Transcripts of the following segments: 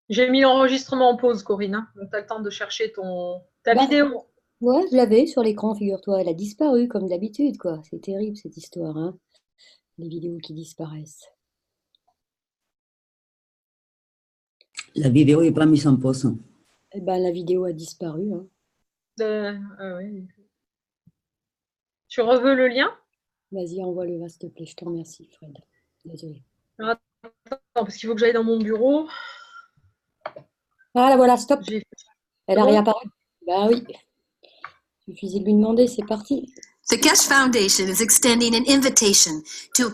J'ai mis l'enregistrement en pause, Corinne, hein. Donc, tu as le temps de chercher ta Bah, vidéo. ouais, je l'avais sur l'écran, figure-toi. Elle a disparu comme d'habitude, quoi. C'est terrible cette histoire, hein. Les vidéos qui disparaissent. La vidéo n'est pas mise en pause. Eh ben, la vidéo a disparu, hein. Oui. Tu reveux le lien? Vas-y, envoie-le, s'il te plaît. Je te remercie, Fred. Désolée. Alors, attends, parce qu'il faut que j'aille dans mon bureau. Ah, là, voilà, stop. J'ai Elle C'est a bon? réapparu. Bah oui. Suffisait de lui demander, c'est parti. The Keshe Foundation is extending an invitation to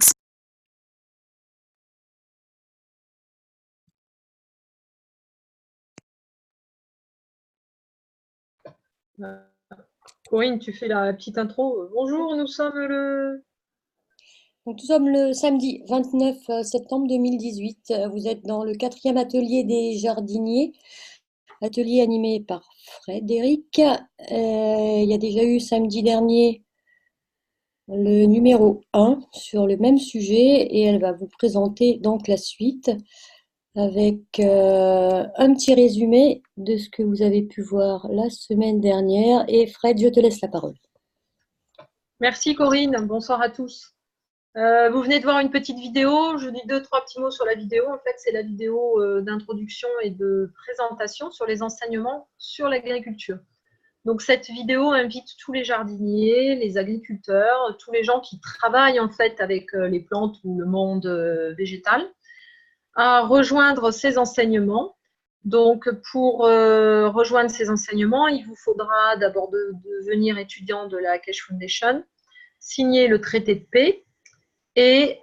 Corinne, tu fais la petite intro. Bonjour, nous sommes le. Donc, nous sommes le samedi 29 septembre 2018. Vous êtes dans le 4e atelier des jardiniers, atelier animé par Frédéric. Il y a déjà eu samedi dernier le numéro 1 sur le même sujet et elle va vous présenter donc la suite avec un petit résumé de ce que vous avez pu voir la semaine dernière. Et Fred, je te laisse la parole. Merci, Corinne. Bonsoir à tous. Vous venez de voir une petite vidéo. Je dis 2, 3 petits mots sur la vidéo. En fait, c'est la vidéo d'introduction et de présentation sur les enseignements sur l'agriculture. Donc, cette vidéo invite tous les jardiniers, les agriculteurs, tous les gens qui travaillent en fait avec les plantes ou le monde végétal à rejoindre ces enseignements. Donc, pour rejoindre ces enseignements, il vous faudra d'abord devenir étudiant de la Keshe Foundation, signer le traité de paix et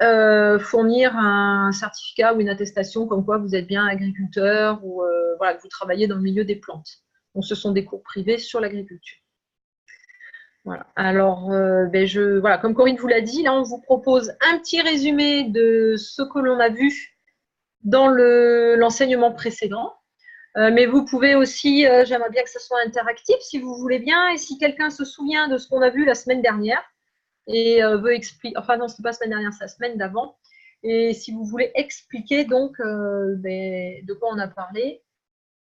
fournir un certificat ou une attestation comme quoi vous êtes bien agriculteur ou voilà, que vous travaillez dans le milieu des plantes. Donc, ce sont des cours privés sur l'agriculture. Voilà. Alors, voilà, comme Corinne vous l'a dit, là, on vous propose un petit résumé de ce que l'on a vu dans l'enseignement précédent. Mais vous pouvez aussi, j'aimerais bien que ce soit interactif si vous voulez bien, et si quelqu'un se souvient de ce qu'on a vu la semaine dernière et veut expliquer, enfin non, c'est pas la semaine dernière, c'est la semaine d'avant, et si vous voulez expliquer donc de quoi on a parlé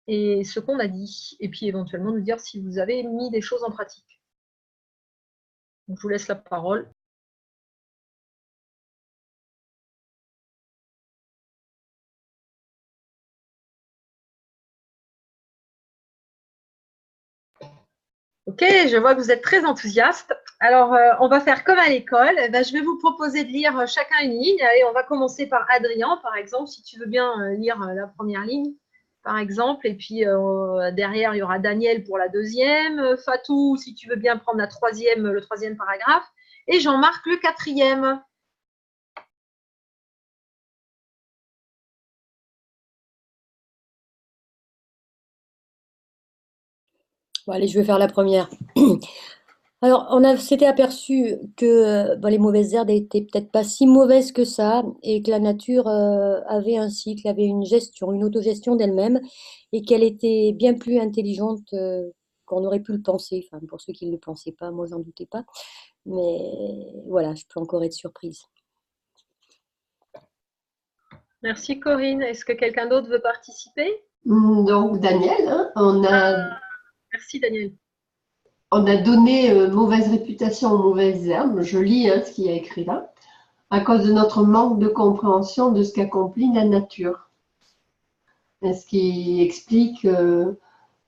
et ce qu'on a dit, et puis éventuellement nous dire si vous avez mis des choses en pratique. Donc, je vous laisse la parole. Ok, je vois que vous êtes très enthousiaste. Alors, on va faire comme à l'école. Je vais vous proposer de lire chacun une ligne. Allez, on va commencer par Adrien, par exemple, si tu veux bien lire la première ligne, par exemple. Et puis, derrière, il y aura Daniel pour la deuxième. Fatou, si tu veux bien prendre le troisième paragraphe. Et Jean-Marc, le quatrième. Bon, allez, je vais faire la première. Alors, on s'était aperçu que les mauvaises herbes n'étaient peut-être pas si mauvaises que ça et que la nature avait un cycle, avait une gestion, une autogestion d'elle-même et qu'elle était bien plus intelligente qu'on aurait pu le penser. Enfin, pour ceux qui ne le pensaient pas, moi, j'en doutais pas. Mais voilà, je peux encore être surprise. Merci Corinne. Est-ce que quelqu'un d'autre veut participer? Donc, Daniel, hein, Merci Daniel. on a donné mauvaise réputation aux mauvaises herbes. Je lis ce qu'il y a écrit là. À cause de notre manque de compréhension de ce qu'accomplit la nature. Ce qui explique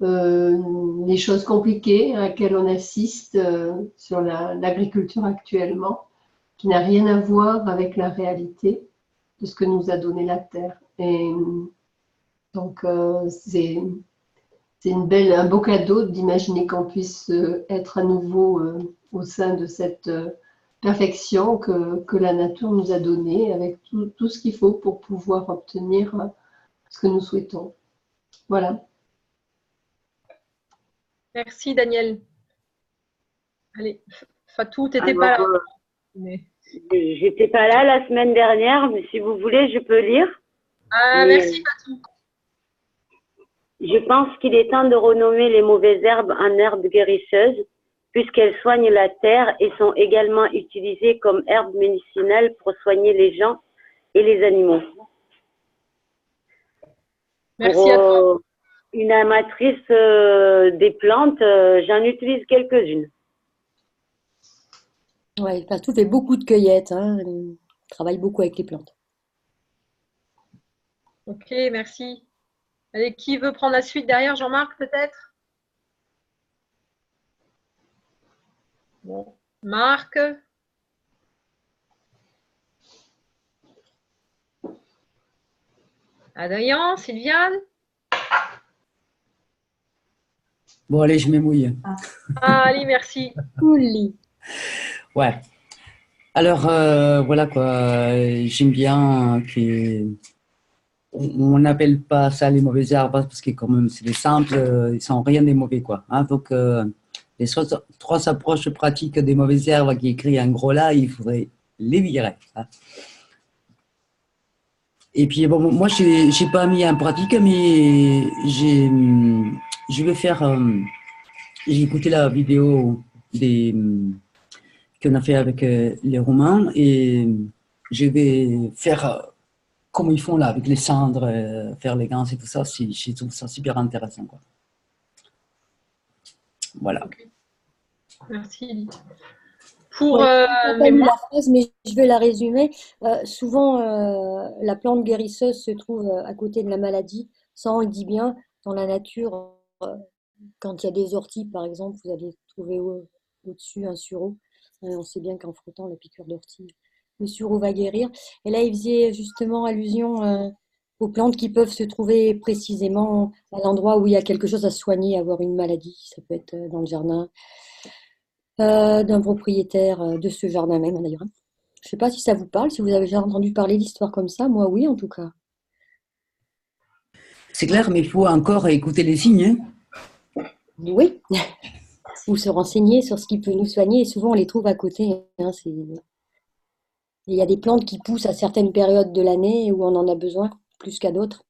les choses compliquées à laquelle on assiste sur l'agriculture actuellement, qui n'a rien à voir avec la réalité de ce que nous a donné la Terre. Et donc, c'est un beau cadeau d'imaginer qu'on puisse être à nouveau au sein de cette perfection que la nature nous a donnée, avec tout ce qu'il faut pour pouvoir obtenir ce que nous souhaitons. Voilà. Merci Daniel. Allez, Fatou, tu n'étais pas là. Mais... J'étais pas là la semaine dernière, mais si vous voulez, je peux lire. Merci Fatou. Je pense qu'il est temps de renommer les mauvaises herbes en herbes guérisseuses, puisqu'elles soignent la terre et sont également utilisées comme herbes médicinales pour soigner les gens et les animaux. Merci à toi. Pour une amatrice des plantes, j'en utilise quelques-unes. Ouais, Pastou fait beaucoup de cueillettes, hein. Elle travaille beaucoup avec les plantes. Ok, merci. Allez, qui veut prendre la suite derrière? Jean-Marc, peut-être? Bon. Marc? Adrien? Sylviane? Bon, allez, je me mouille. Ah, allez, merci. Cool. Ouais. Alors, voilà quoi. J'aime bien que on n'appelle pas ça les mauvaises herbes parce que quand même c'est des simples, ils sont rien des mauvais quoi. Hein, donc les trois approches pratiques des mauvaises herbes qui écrit un gros là, il faudrait les virer. Hein. Et puis bon, moi j'ai pas mis en pratique, mais je vais faire. J'ai écouté la vidéo des qu'on a fait avec les Roumains et je vais faire comme ils font là avec les cendres, faire les gants et tout ça. Je trouve ça super intéressant quoi. Voilà. Okay. Merci Edith. Pour la phrase, mais je vais la résumer. Souvent, la plante guérisseuse se trouve à côté de la maladie. Ça, on le dit bien. Dans la nature, quand il y a des orties, par exemple, vous allez trouver au-dessus un sureau. On sait bien qu'en frottant la piqûre d'ortie, le sureau va guérir. Et là, il faisait justement allusion aux plantes qui peuvent se trouver précisément à l'endroit où il y a quelque chose à soigner, avoir une maladie. Ça peut être dans le jardin d'un propriétaire de ce jardin même, d'ailleurs. Je ne sais pas si ça vous parle, si vous avez déjà entendu parler d'histoires comme ça. Moi, oui, en tout cas. C'est clair, mais il faut encore écouter les signes. Hein. Oui. Ou se renseigner sur ce qui peut nous soigner. Et souvent, on les trouve à côté. Hein, il y a des plantes qui poussent à certaines périodes de l'année où on en a besoin plus qu'à d'autres.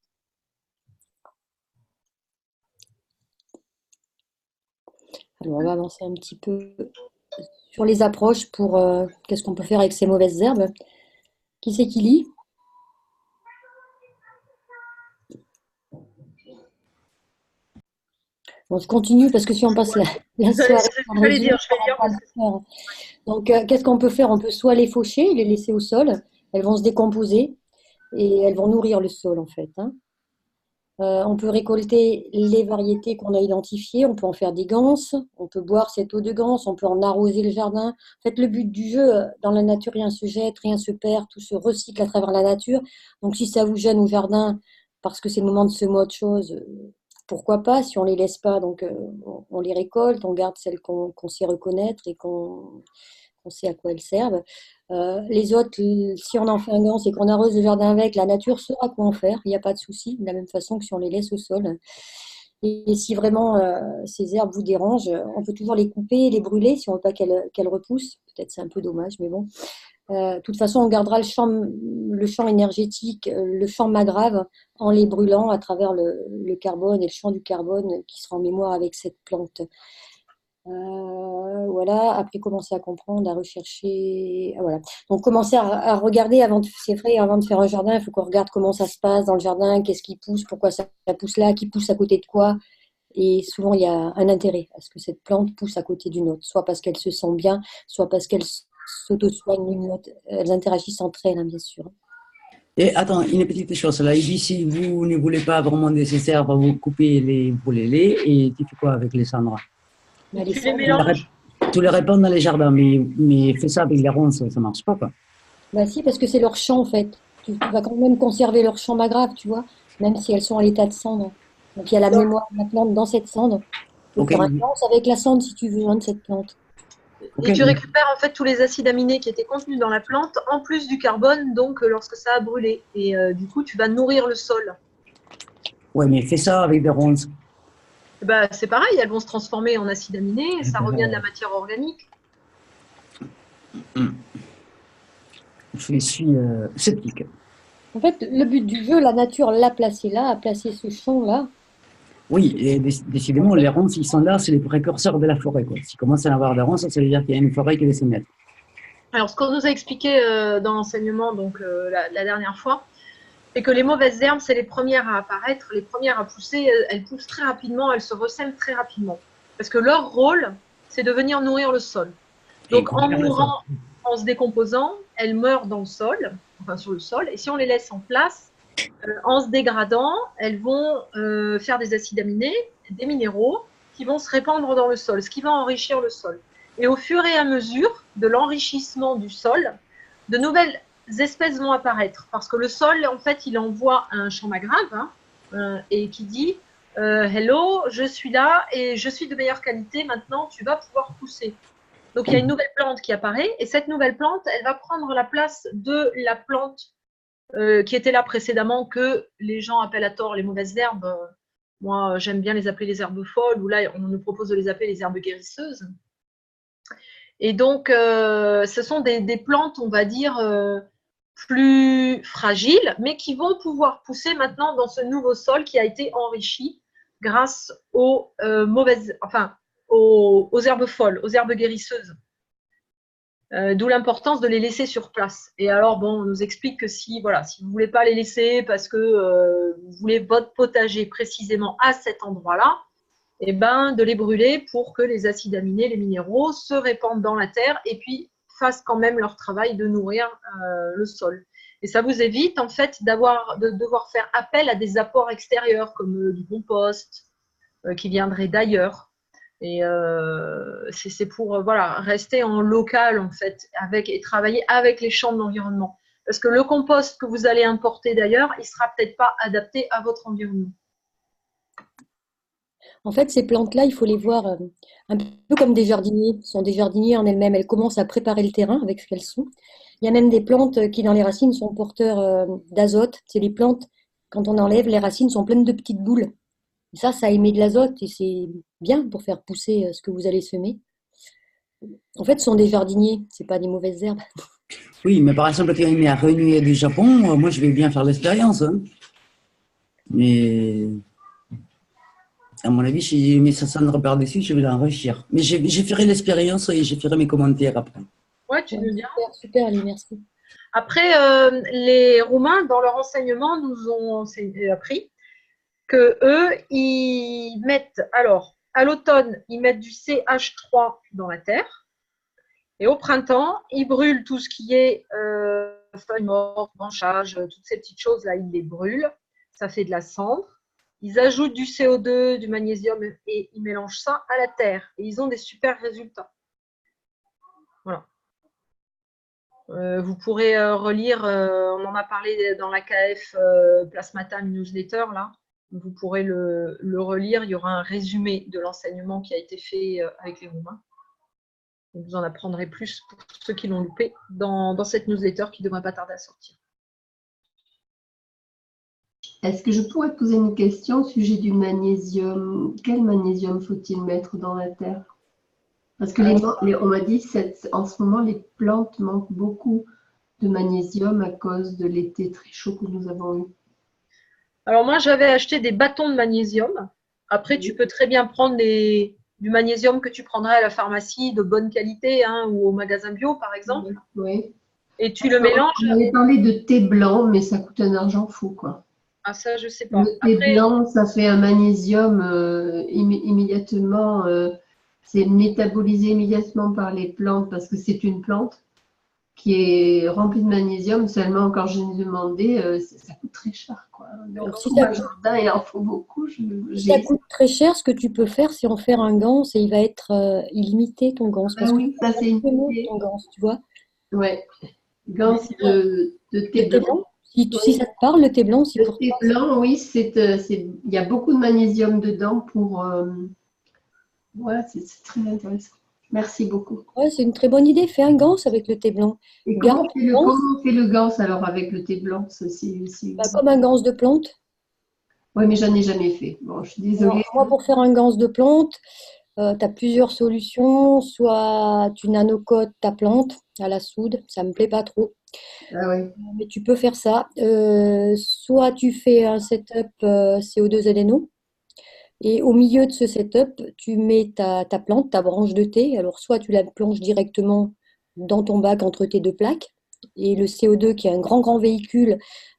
Alors, on va avancer un petit peu sur les approches pour qu'est-ce qu'on peut faire avec ces mauvaises herbes. Qui c'est qui lit? On se continue parce que si on passe la soirée. Je vais dire. Donc, qu'est-ce qu'on peut faire? On peut soit les faucher, les laisser au sol. Elles vont se décomposer et elles vont nourrir le sol, en fait. Hein. On peut récolter les variétés qu'on a identifiées. On peut en faire des ganses. On peut boire cette eau de ganse. On peut en arroser le jardin. En fait, le but du jeu, dans la nature, rien se jette, rien se perd. Tout se recycle à travers la nature. Donc, si ça vous gêne au jardin, parce que c'est le moment de semer autre chose, pourquoi pas? Si on ne les laisse pas, donc on les récolte, on garde celles qu'on sait reconnaître et qu'on sait à quoi elles servent. Les autres, si on en fait un ganse et qu'on arrose le jardin avec, la nature saura quoi en faire, il n'y a pas de souci, de la même façon que si on les laisse au sol. Et si vraiment ces herbes vous dérangent, on peut toujours les couper, les brûler si on ne veut pas qu'elles repoussent. Peut-être c'est un peu dommage, mais bon. De toute façon, on gardera le champ énergétique, le champ magrave, en les brûlant à travers le carbone et le champ du carbone qui sera en mémoire avec cette plante. Voilà, après commencer à comprendre, à rechercher. Voilà. Donc commencer à regarder c'est vrai, avant de faire un jardin, il faut qu'on regarde comment ça se passe dans le jardin, qu'est-ce qui pousse, pourquoi ça pousse là, qui pousse à côté de quoi. Et souvent, il y a un intérêt à ce que cette plante pousse à côté d'une autre, soit parce qu'elle se sent bien, soit parce qu'elle s'auto-soignent l'une l'autre. Elles interagissent entre elles, hein, bien sûr. Et attends, une petite chose là. Il dit si vous ne voulez pas vraiment de ces herbes, vous coupez les, brûlez-les et tu fais quoi avec les cendres? Tu les mélanges. Tu les répands dans les jardins, mais fais ça avec les ronces, ça marche pas quoi. Bah si, parce que c'est leur champ en fait. Tu vas quand même conserver leur champ magrave, tu vois, même si elles sont à l'état de cendre. Donc il y a la mémoire de la plante dans cette cendre. Tu peux faire un lance avec la cendre si tu veux, de cette plante. Et tu récupères en fait tous les acides aminés qui étaient contenus dans la plante, en plus du carbone, donc lorsque ça a brûlé. Et du coup, tu vas nourrir le sol. Ouais, mais fais ça avec des ronces. Bah, c'est pareil, elles vont se transformer en acides aminés, et ça revient de la matière organique. Je suis sceptique. En fait, le but du jeu, la nature l'a placé là, a placé ce champ-là. Oui, et décidément, les ronces, ils sont là, c'est les précurseurs de la forêt. S'ils commencent à avoir des ronces, ça veut dire qu'il y a une forêt qui les mettre. Alors, ce qu'on nous a expliqué dans l'enseignement donc la dernière fois, et que les mauvaises herbes, c'est les premières à apparaître, les premières à pousser, elles poussent très rapidement, elles se ressèment très rapidement. Parce que leur rôle, c'est de venir nourrir le sol. Donc en mourant, en se décomposant, elles meurent dans le sol, enfin sur le sol, et si on les laisse en place, en se dégradant, elles vont faire des acides aminés, des minéraux, qui vont se répandre dans le sol, ce qui va enrichir le sol. Et au fur et à mesure de l'enrichissement du sol, de nouvelles espèces vont apparaître. Parce que le sol, en fait, il envoie un champ maghrave et qui dit hello, je suis là et je suis de meilleure qualité, maintenant tu vas pouvoir pousser. Donc il y a une nouvelle plante qui apparaît et cette nouvelle plante, elle va prendre la place de la plante qui était là précédemment, que les gens appellent à tort les mauvaises herbes. Moi, j'aime bien les appeler les herbes folles, ou là, on nous propose de les appeler les herbes guérisseuses. Et donc, ce sont des plantes, on va dire, plus fragiles, mais qui vont pouvoir pousser maintenant dans ce nouveau sol qui a été enrichi grâce aux aux herbes folles, aux herbes guérisseuses. D'où l'importance de les laisser sur place. Et alors, bon, on nous explique que si vous ne voulez pas les laisser parce que vous voulez votre potager précisément à cet endroit-là, eh ben, de les brûler pour que les acides aminés, les minéraux se répandent dans la terre et puis fassent quand même leur travail de nourrir le sol. Et ça vous évite en fait de devoir faire appel à des apports extérieurs comme du compost qui viendrait d'ailleurs. Et c'est pour rester en local en fait, et travailler avec les champs de l'environnement. Parce que le compost que vous allez importer d'ailleurs, il ne sera peut-être pas adapté à votre environnement. En fait, ces plantes-là, il faut les voir un peu comme des jardiniers. Ce sont des jardiniers en elles-mêmes. Elles commencent à préparer le terrain avec ce qu'elles sont. Il y a même des plantes qui, dans les racines, sont porteurs d'azote. C'est les plantes, quand on enlève, les racines sont pleines de petites boules. Et ça émet de l'azote et c'est bien pour faire pousser ce que vous allez semer. En fait, ce sont des jardiniers, ce pas des mauvaises herbes. Oui, mais par exemple, quand il est à renouer du Japon, moi je vais bien faire l'expérience. Hein. Mais à mon avis, si je mets ça cendre par-dessus, je vais l'enrichir. Mais je ferai l'expérience et je ferai mes commentaires après. Ouais, tu veux bien. Super, Ali, merci. Après, les Roumains, dans leur enseignement, nous ont appris que eux, ils mettent, alors, à l'automne, ils mettent du CH3 dans la terre. Et au printemps, ils brûlent tout ce qui est feuilles mortes, branchages, toutes ces petites choses-là, ils les brûlent. Ça fait de la cendre. Ils ajoutent du CO2, du magnésium et ils mélangent ça à la terre. Et ils ont des super résultats. Voilà. Vous pourrez relire, on en a parlé dans la KF Plasmatam Newsletter, là. Vous pourrez le relire. Il y aura un résumé de l'enseignement qui a été fait avec les Roumains. Vous en apprendrez plus pour ceux qui l'ont loupé dans cette newsletter qui ne devrait pas tarder à sortir. Est-ce que je pourrais te poser une question au sujet du magnésium? Quel magnésium faut-il mettre dans la terre? Parce que on m'a dit en ce moment, les plantes manquent beaucoup de magnésium à cause de l'été très chaud que nous avons eu. Alors moi, j'avais acheté des bâtons de magnésium. Après, tu peux très bien prendre du magnésium que tu prendrais à la pharmacie de bonne qualité ou au magasin bio, par exemple. Oui. Et tu le mélanges. On avait parlé de thé blanc, mais ça coûte un argent fou, quoi. Ah, ça, je sais pas. Le thé blanc, ça fait un magnésium immédiatement. C'est métabolisé immédiatement par les plantes parce que c'est une plante qui est remplie de magnésium. Seulement, quand je l'ai demandé, ça coûte très cher, quoi. Donc, Alors, si dans le jardin, il en faut beaucoup. Si ça coûte très cher, ce que tu peux faire, c'est en faire un ganse et il va être illimité, ton ganse. Parce oui, ça c'est une idée. Ton ganse, tu vois. Ouais. Ganse de thé blanc. Si ça te parle, le thé blanc, si le pour thé blanc, oui, il y a beaucoup de magnésium dedans pour. Ouais, c'est très intéressant. Merci beaucoup. Ouais, c'est une très bonne idée. Fais un ganse avec le thé blanc. Et comment on fait le ganse alors avec le thé blanc comme un ganse de plante. Oui, mais j'en ai jamais fait. Bon, je suis désolée. Alors, moi, pour faire un ganse de plante, tu as plusieurs solutions. Soit tu nanocotes ta plante à la soude, ça me plaît pas trop. Ah ouais. Mais tu peux faire ça. Soit tu fais un setup CO2ZNO. Et au milieu de ce setup, tu mets ta plante, ta branche de thé. Alors, soit tu la plonges directement dans ton bac entre tes deux plaques. Et le CO2, qui est un grand, grand véhicule,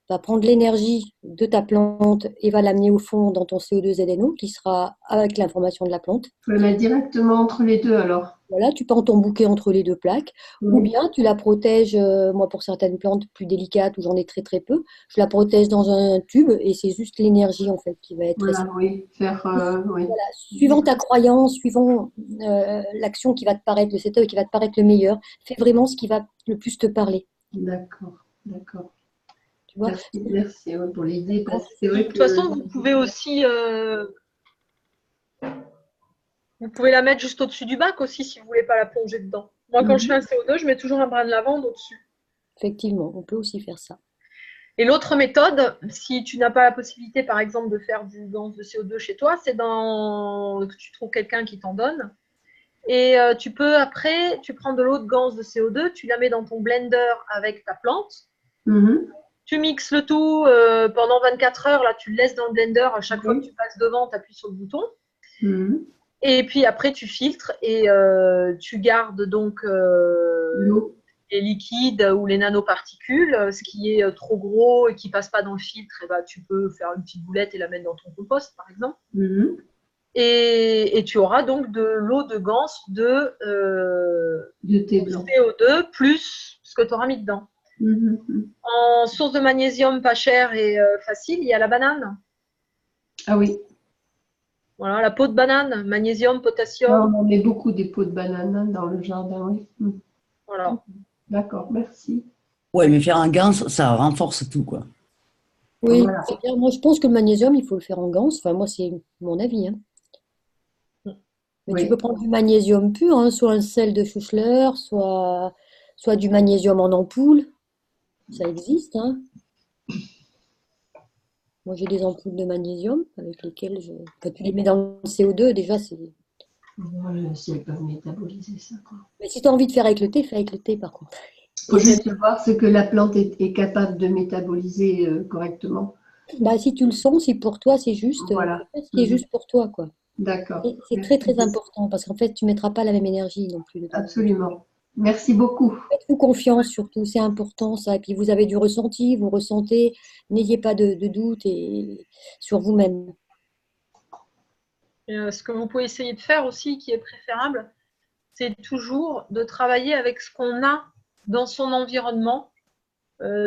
va prendre l'énergie de ta plante et va l'amener au fond dans ton CO2ZNO qui sera avec l'information de la plante. Je le mets directement entre les deux alors. Voilà, tu pends ton bouquet entre les deux plaques, ou bien tu la protèges, moi pour certaines plantes plus délicates où j'en ai très très peu, je la protège dans un tube et c'est juste l'énergie en fait qui va être Voilà, oui. Faire, oui. voilà, suivant ta croyance, suivant l'action qui va te paraître, le setup qui va te paraître le meilleur, fais vraiment ce qui va le plus te parler. D'accord, d'accord. Tu vois? Merci ouais, pour l'idée. Parce que c'est De vrai toute que façon, vous pouvez aussi vous pouvez la mettre juste au-dessus du bac aussi si vous voulez pas la plonger dedans. Moi, quand je fais un CO2, je mets toujours un brin de lavande au-dessus. Effectivement, on peut aussi faire ça. Et l'autre méthode, si tu n'as pas la possibilité, par exemple, de faire du gaz de CO2 chez toi, c'est que tu trouves quelqu'un qui t'en donne. Et tu peux, après, tu prends de l'eau de gaz de CO2, tu la mets dans ton blender avec ta plante. Tu mixes le tout pendant 24 heures. Là, tu le laisses dans le blender. À chaque fois que tu passes devant, tu appuies sur le bouton. Et puis après, tu filtres et tu gardes donc les liquides ou les nanoparticules. Ce qui est trop gros et qui ne passe pas dans le filtre, et ben, tu peux faire une petite boulette et la mettre dans ton compost, par exemple. Et tu auras donc de l'eau de Gans de thé blanc. CO2 plus ce que tu auras mis dedans. En source de magnésium pas chère et facile, il y a la banane. Ah oui. Voilà, la peau de banane, magnésium, potassium. On met beaucoup des peaux de banane dans le jardin, oui. Voilà. D'accord, merci. Ouais, mais faire un gans, ça renforce tout, quoi. Oui, Voilà. c'est bien. Moi je pense que le magnésium, il faut le faire en gans. Enfin, moi, c'est mon avis, hein. Mais Oui. tu peux prendre du magnésium pur, hein, soit un sel de Schussler, soit du magnésium en ampoule. Ça existe, hein. Moi, j'ai des ampoules de magnésium avec lesquelles quand tu les mets dans le CO2, déjà, c'est. Voilà, si elles peuvent métaboliser ça, quoi. Mais si tu as envie de faire avec le thé, fais avec le thé, par contre. Il faut juste voir ce que la plante est capable de métaboliser correctement. Bah, si tu le sens, si pour toi, c'est juste, Voilà. fais ce qui est juste pour toi, quoi. D'accord. Et c'est très, très important parce qu'en fait, tu ne mettras pas la même énergie non plus. Absolument. Merci beaucoup. Faites-vous confiance surtout, c'est important ça. Et puis vous avez du ressenti, vous ressentez, n'ayez pas de doute sur vous-même. Ce que vous pouvez essayer de faire aussi, qui est préférable, c'est toujours de travailler avec ce qu'on a dans son environnement,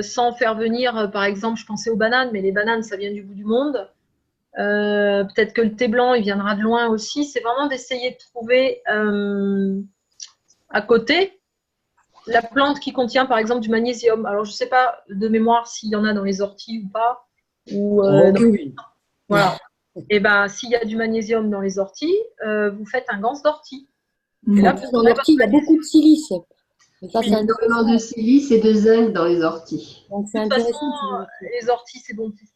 sans faire venir, par exemple, je pensais aux bananes, mais les bananes, ça vient du bout du monde. Peut-être que le thé blanc, il viendra de loin aussi. C'est vraiment d'essayer de trouver à côté la plante qui contient, par exemple, du magnésium. Alors, je ne sais pas de mémoire s'il y en a dans les orties ou pas. Oui. Voilà. Et ben, s'il y a du magnésium dans les orties, vous faites un gans d'ortie. En plus, dans l'ortie, il y a beaucoup de silice. Et ça, Il y a énormément de silice et de zinc dans les orties. Donc, c'est De toute intéressant. façon, les orties, c'est bon pour tout.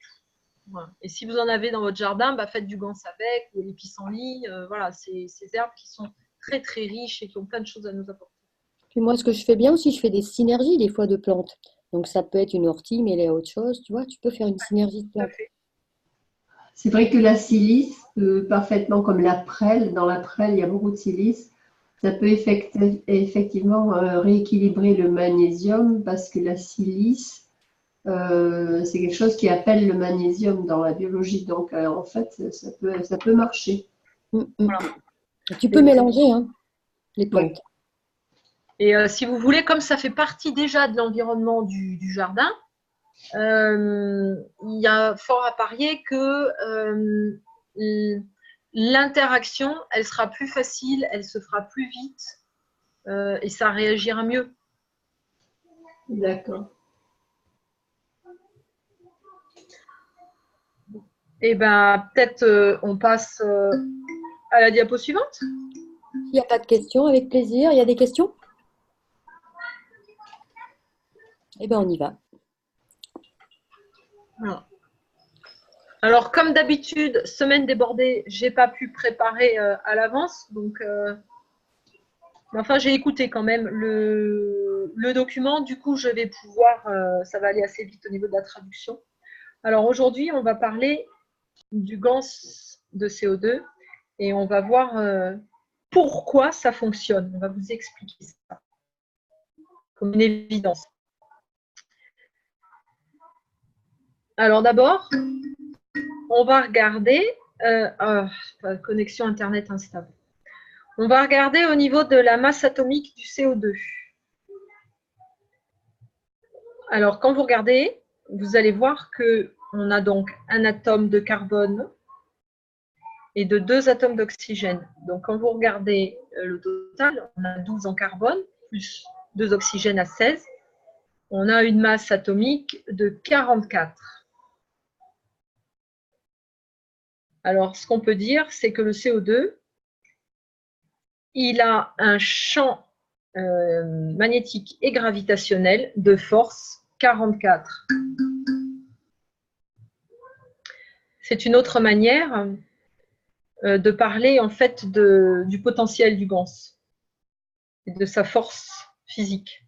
Voilà. Et si vous en avez dans votre jardin, bah, faites du gans avec ou les pissenlits. Voilà, ces herbes qui sont très très riches et qui ont plein de choses à nous apporter. Puis moi, ce que je fais bien aussi, je fais des synergies des fois de plantes. Donc, ça peut être une ortie mêlée à autre chose. Tu vois, tu peux faire une synergie de plantes. C'est vrai que la silice, parfaitement comme la prêle, dans la prêle, il y a beaucoup de silice. Ça peut effectivement rééquilibrer le magnésium parce que la silice, c'est quelque chose qui appelle le magnésium dans la biologie. Donc, en fait, ça peut marcher. Voilà. Tu peux mélanger hein, les plantes. Oui. Et si vous voulez, comme ça fait partie déjà de l'environnement du jardin, il y a fort à parier que l'interaction, elle sera plus facile, elle se fera plus vite et ça réagira mieux. D'accord. Et ben peut-être on passe à la diapo suivante. S'il n'y a pas de questions, avec plaisir. Il y a des questions? Eh bien, on y va. Voilà. Alors, comme d'habitude, semaine débordée, j'ai pas pu préparer à l'avance. Donc, enfin, j'ai écouté quand même le document. Du coup, je vais pouvoir, ça va aller assez vite au niveau de la traduction. Alors, aujourd'hui, on va parler du gans de CO2 et on va voir pourquoi ça fonctionne. On va vous expliquer ça comme une évidence. Alors d'abord, on va regarder, connexion Internet instable. On va regarder au niveau de la masse atomique du CO2. Alors, quand vous regardez, vous allez voir qu'on a donc un atome de carbone et de 2 atomes d'oxygène. Donc, quand vous regardez le total, on a 12 en carbone, plus 2 oxygènes à 16. On a une masse atomique de 44. Alors, ce qu'on peut dire, c'est que le CO2, il a un champ magnétique et gravitationnel de force 44. C'est une autre manière de parler en fait du potentiel du gans et de sa force physique.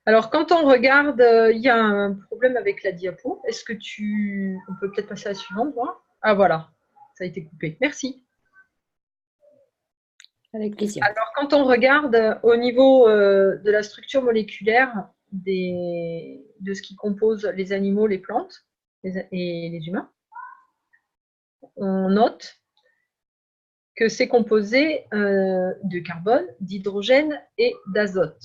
Alors, quand on regarde, il y a un problème avec la diapo. Est-ce que on peut peut-être passer à la suivante, voir? Ah voilà, ça a été coupé. Merci. Avec plaisir. Alors, quand on regarde au niveau de la structure moléculaire de ce qui compose les animaux, les plantes et les humains, on note que c'est composé de carbone, d'hydrogène et d'azote.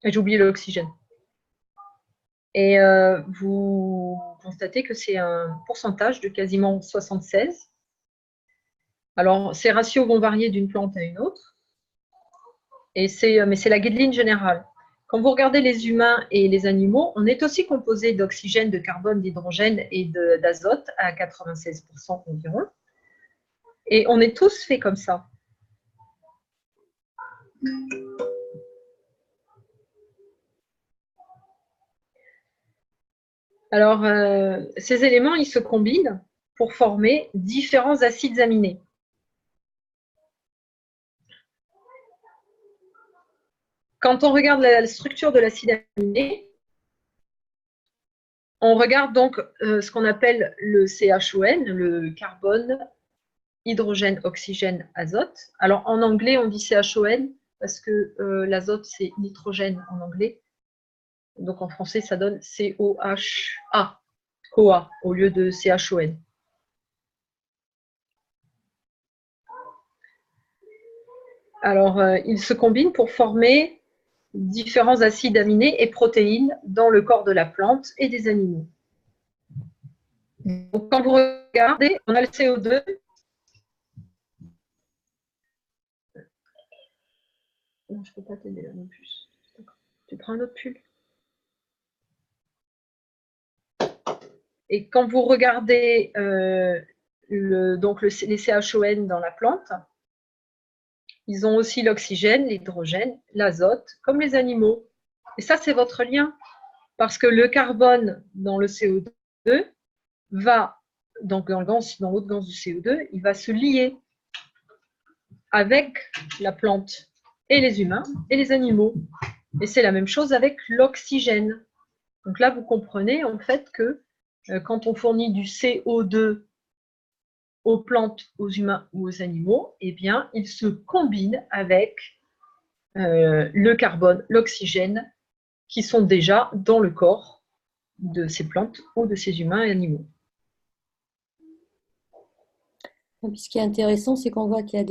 J'ai oublié l'oxygène. Et vous constatez que c'est un pourcentage de quasiment 76. Alors, ces ratios vont varier d'une plante à une autre, mais c'est la guideline générale. Quand vous regardez les humains et les animaux, on est aussi composé d'oxygène, de carbone, d'hydrogène et d'azote à 96% environ. Et on est tous faits comme ça. Alors, ces éléments, ils se combinent pour former différents acides aminés. Quand on regarde la structure de l'acide aminé, on regarde donc ce qu'on appelle le CHON, le carbone, hydrogène, oxygène, azote. Alors, en anglais, on dit CHON parce que l'azote, c'est nitrogène en anglais. Donc, en français, ça donne COHA, COA, au lieu de CHON. Alors, ils se combinent pour former différents acides aminés et protéines dans le corps de la plante et des animaux. Donc, quand vous regardez, on a le CO2. Non, je ne peux pas t'aider là non plus. Tu prends un autre pull. Et quand vous regardez les CHON dans la plante, ils ont aussi l'oxygène, l'hydrogène, l'azote, comme les animaux. Et ça, c'est votre lien. Parce que le carbone dans le CO2 va, donc dans l'autre gaz du CO2, il va se lier avec la plante et les humains et les animaux. Et c'est la même chose avec l'oxygène. Donc là, vous comprenez en fait que quand on fournit du CO2 aux plantes, aux humains ou aux animaux, eh bien, il se combine avec le carbone, l'oxygène, qui sont déjà dans le corps de ces plantes ou de ces humains et animaux. Ce qui est intéressant, c'est qu'on voit qu'il y a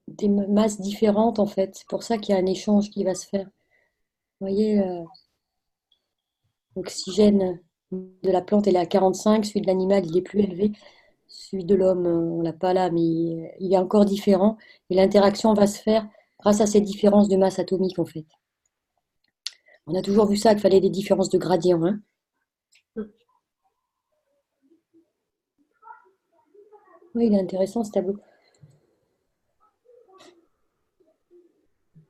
des masses différentes, en fait. C'est pour ça qu'il y a un échange qui va se faire. Vous voyez, l'oxygène de la plante, elle est à 45, celui de l'animal, il est plus élevé. Celui de l'homme, on ne l'a pas là, mais il est encore différent. Et l'interaction va se faire grâce à ces différences de masse atomique, en fait. On a toujours vu ça, qu'il fallait des différences de gradient. Hein. Oui, il est intéressant ce tableau.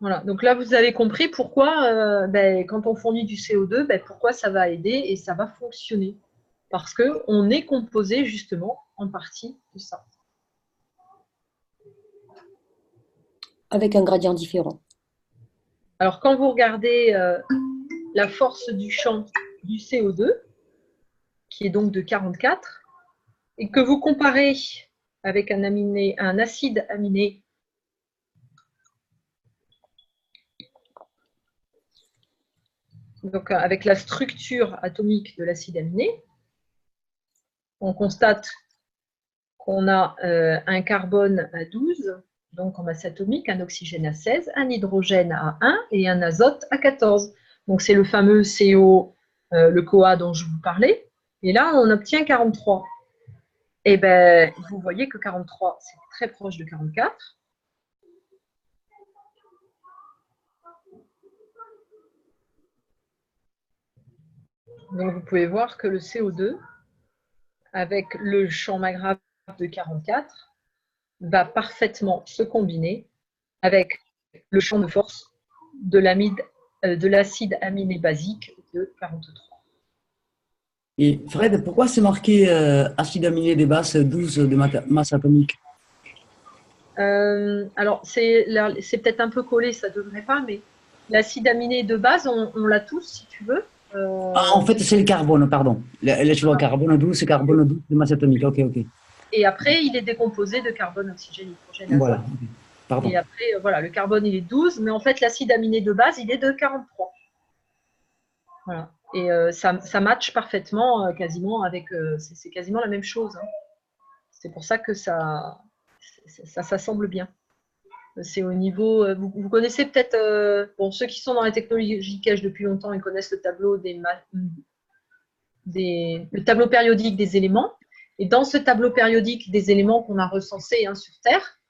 Voilà, donc là vous avez compris pourquoi, quand on fournit du CO2, pourquoi ça va aider et ça va fonctionner. Parce qu'on est composé justement en partie de ça. Avec un gradient différent. Alors quand vous regardez la force du champ du CO2, qui est donc de 44, et que vous comparez avec un acide aminé donc avec la structure atomique de l'acide aminé, on constate qu'on a un carbone à 12, donc en masse atomique, un oxygène à 16, un hydrogène à 1 et un azote à 14. Donc c'est le fameux CO, le CoA dont je vous parlais. Et là, on obtient 43. Et bien, vous voyez que 43, c'est très proche de 44. Donc vous pouvez voir que le CO2, avec le champ Magrath de 44, va parfaitement se combiner avec le champ de force de l'acide aminé basique de 43. Et Fred, pourquoi c'est marqué acide aminé de base 12 de masse atomique? Alors, c'est peut-être un peu collé, ça ne devrait pas, mais l'acide aminé de base, on l'a tous, si tu veux. Ah, en fait, c'est le carbone, pardon. Là, je vois carbone 12, c'est carbone 12 de masse atomique. Ok, ok. Et après, il est décomposé de carbone, oxygène, hydrogène, azote. Voilà, pardon. Et après, voilà, le carbone, il est 12, mais en fait, l'acide aminé de base, il est de 43. Voilà. Et ça matche parfaitement, quasiment, avec. C'est quasiment la même chose. Hein. C'est pour ça que ça semble bien. C'est au niveau. Vous connaissez peut-être. Bon, ceux qui sont dans la technologie cache depuis longtemps, ils connaissent le tableau le tableau périodique des éléments. Et dans ce tableau périodique des éléments qu'on a recensés sur Terre,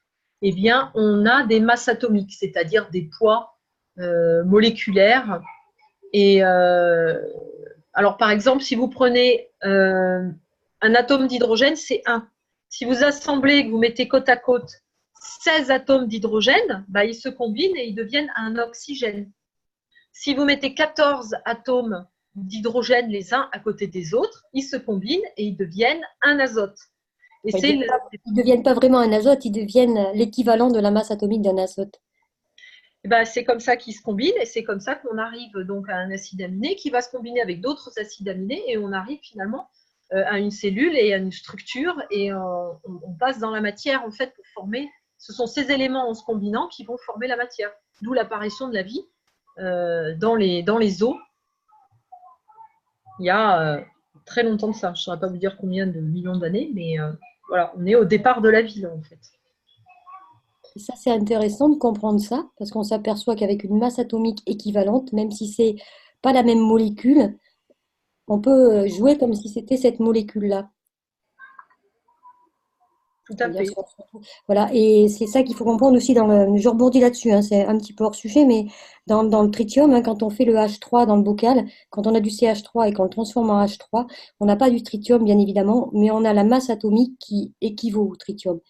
eh bien, on a des masses atomiques, c'est-à-dire des poids moléculaires. Et alors, par exemple, si vous prenez un atome d'hydrogène, c'est 1. Si vous assemblez, que vous mettez côte à côte 16 atomes d'hydrogène, bah, ils se combinent et ils deviennent un oxygène. Si vous mettez 14 atomes d'hydrogène les uns à côté des autres, ils se combinent et ils deviennent un azote. Et ils ne deviennent pas vraiment un azote, ils deviennent l'équivalent de la masse atomique d'un azote. Ben, c'est comme ça qu'ils se combinent et c'est comme ça qu'on arrive donc à un acide aminé qui va se combiner avec d'autres acides aminés et on arrive finalement à une cellule et à une structure et on passe dans la matière en fait pour former. Ce sont ces éléments en se combinant qui vont former la matière, d'où l'apparition de la vie dans les eaux. Il y a très longtemps de ça. Je ne saurais pas vous dire combien de millions d'années, mais voilà, on est au départ de la vie là, en fait. Et ça, c'est intéressant de comprendre ça, parce qu'on s'aperçoit qu'avec une masse atomique équivalente, même si ce n'est pas la même molécule, on peut jouer comme si c'était cette molécule-là. Tout à fait. Voilà, et c'est ça qu'il faut comprendre aussi je rebondis là-dessus, hein, c'est un petit peu hors sujet, mais dans le tritium, hein, quand on fait le H3 dans le bocal, quand on a du CH3 et qu'on le transforme en H3, on n'a pas du tritium, bien évidemment, mais on a la masse atomique qui équivaut au tritium.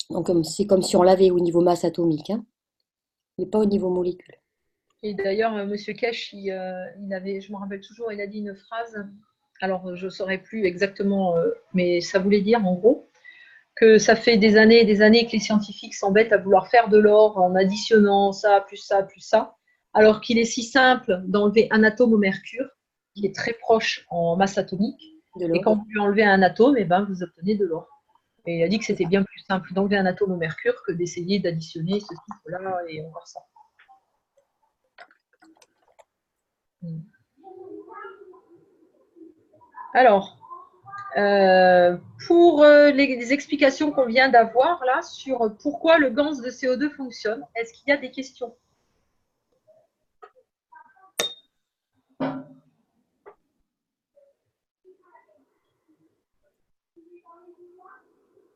Donc, c'est comme si on l'avait au niveau masse atomique, hein, mais pas au niveau molécule. Et d'ailleurs, M. Kesch, il avait, je me rappelle toujours, il a dit une phrase, alors je ne saurais plus exactement, mais ça voulait dire en gros que ça fait des années et des années que les scientifiques s'embêtent à vouloir faire de l'or en additionnant ça, plus ça, plus ça, alors qu'il est si simple d'enlever un atome au mercure, qui est très proche en masse atomique, et quand vous lui enlevez un atome, eh ben, vous obtenez de l'or. Et il a dit que c'était bien plus simple d'enlever un atome au mercure que d'essayer d'additionner ce type-là et encore ça. Alors, pour les explications qu'on vient d'avoir là sur pourquoi le gaz de CO2 fonctionne, est-ce qu'il y a des questions?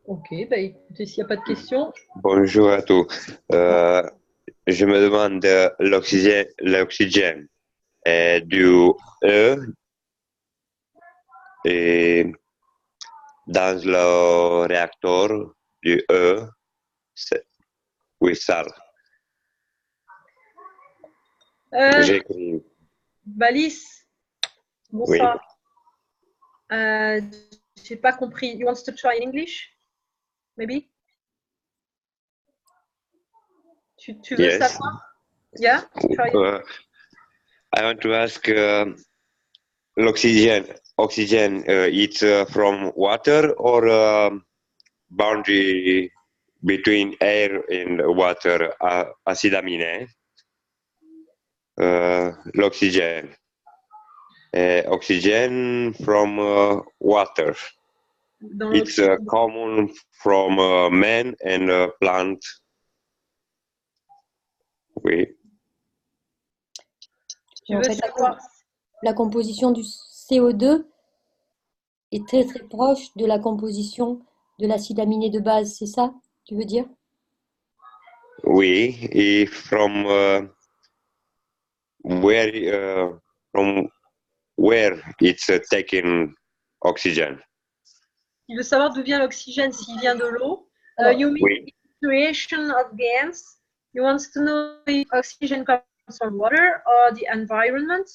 Ok, bah écoutez, s'il n'y a pas de questions. Bonjour à tous. Je me demande l'oxygène est du E et dans le réacteur du E, oui, ça. J'écris. Balice, bonsoir. Oui. J'ai pas compris. You want to try in English? Maybe? Tu veux savoir? Yeah? I want to ask oxygen it's from water or boundary between air and water, acid aminé? l'oxygène. Oxygen from water. Dans It's l'oxygène. common from man and plant. Oui. Tu En veux fait, savoir la composition du CO2 est très très proche de la composition de l'acide aminé de base, c'est ça, tu veux dire? Oui. From where it's taking oxygen. Il veut savoir d'où vient l'oxygène, s'il vient de l'eau. Alors, You mean Oui. creation of gas? You want to know if oxygen comes from water or the environment?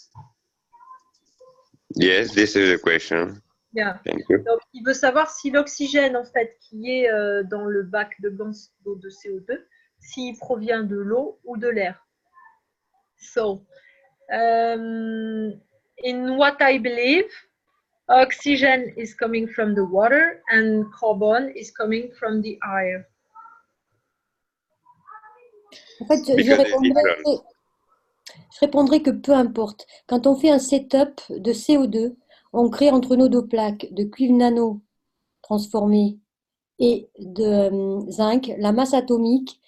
Yes, this is a question. Yeah. Thank you. Donc, il veut savoir si l'oxygène, en fait, qui est dans le bac de gaz d'eau de CO2, s'il provient de l'eau ou de l'air. So, in what I believe, oxygen is coming from the water and carbon is coming from the air. en fait, Because it's different. je répondrai que peu importe. Quand on fait un setup de CO2, on crée entre nos deux plaques de cuivre nano transformé et de zinc, la masse atomique,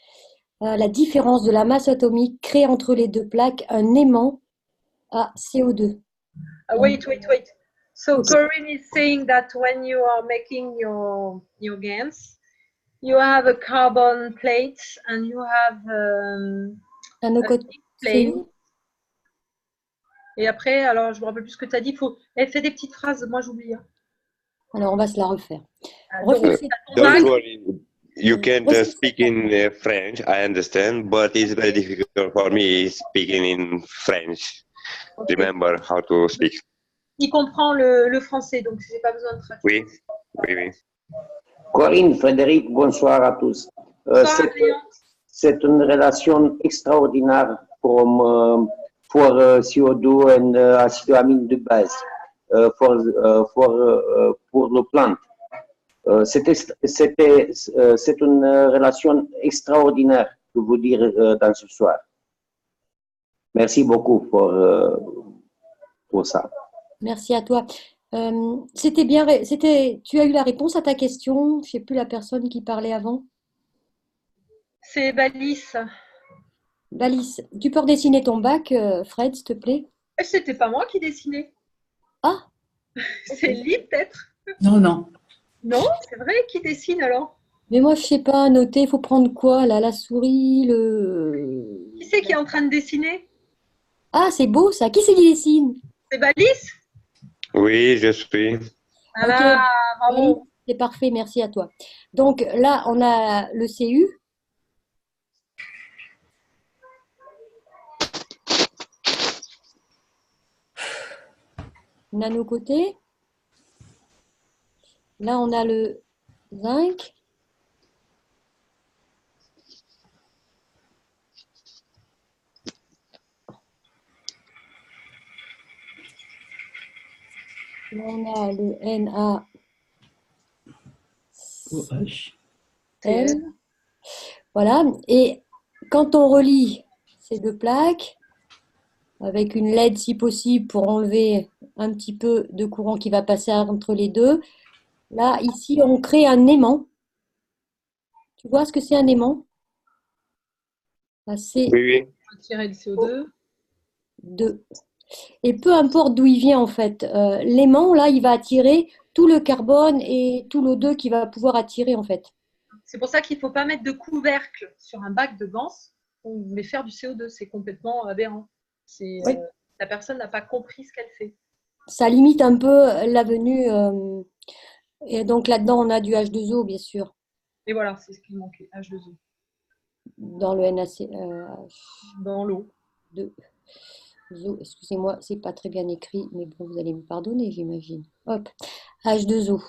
la différence de la masse atomique crée entre les deux plaques un aimant à CO2. Wait. So Corinne is saying that when you are making your GANs, you have a carbon plate and you have Un a côté plane. Et après, alors je me rappelle plus ce que tu as dit. Elle fait des petites phrases, moi j'oublie. Hein. Alors on va se la refaire. Donc, Refaites- Don't worry. You can speak in French, I understand, but it's very difficult for me speaking in French. okay. Remember how to speak. Il comprend le français, donc j'ai pas besoin de traduire. Oui. Corinne, Frédéric, bonsoir à tous. C'est une relation extraordinaire pour CO2 et acide amine de base pour le plant. C'est une relation extraordinaire que vous dire dans ce soir. Merci beaucoup pour ça. Merci à toi. C'était bien. Tu as eu la réponse à ta question. Je ne sais plus la personne qui parlait avant. C'est Balice. Balice, tu peux redessiner ton bac, Fred, s'il te plaît? C'était pas moi qui dessinais. Ah. C'est Lee peut-être? Non. Non, c'est vrai, qui dessine alors? Mais moi, je sais pas, noter, il faut prendre quoi là? La souris, Qui c'est qui est en train de dessiner? Ah, c'est beau ça. Qui c'est qui dessine? C'est Balice? Oui, je suis. Ah, bravo. C'est parfait, merci à toi. Donc là, on a le CU. Nano côté. Là, on a le zinc. Là, on a le NaCl. Voilà. Et quand on relie ces deux plaques, avec une LED si possible pour enlever un petit peu de courant qui va passer entre les deux, là, ici, on crée un aimant. Tu vois ce que c'est un aimant? Oui. Tirer le CO2. Et peu importe d'où il vient en fait, l'aimant là, il va attirer tout le carbone et tout l'O2 qu'il va pouvoir attirer en fait. C'est pour ça qu'il ne faut pas mettre de couvercle sur un bac de gants où vous voulez faire du CO2. C'est complètement aberrant. Oui. La personne n'a pas compris ce qu'elle fait. Ça limite un peu la venue. Et donc là-dedans, on a du H2O bien sûr. Et voilà, c'est ce qui manquait, H2O. Dans le NaC. Dans l'eau. Excusez-moi, c'est pas très bien écrit, mais bon, vous allez me pardonner, j'imagine. Hop, H2O.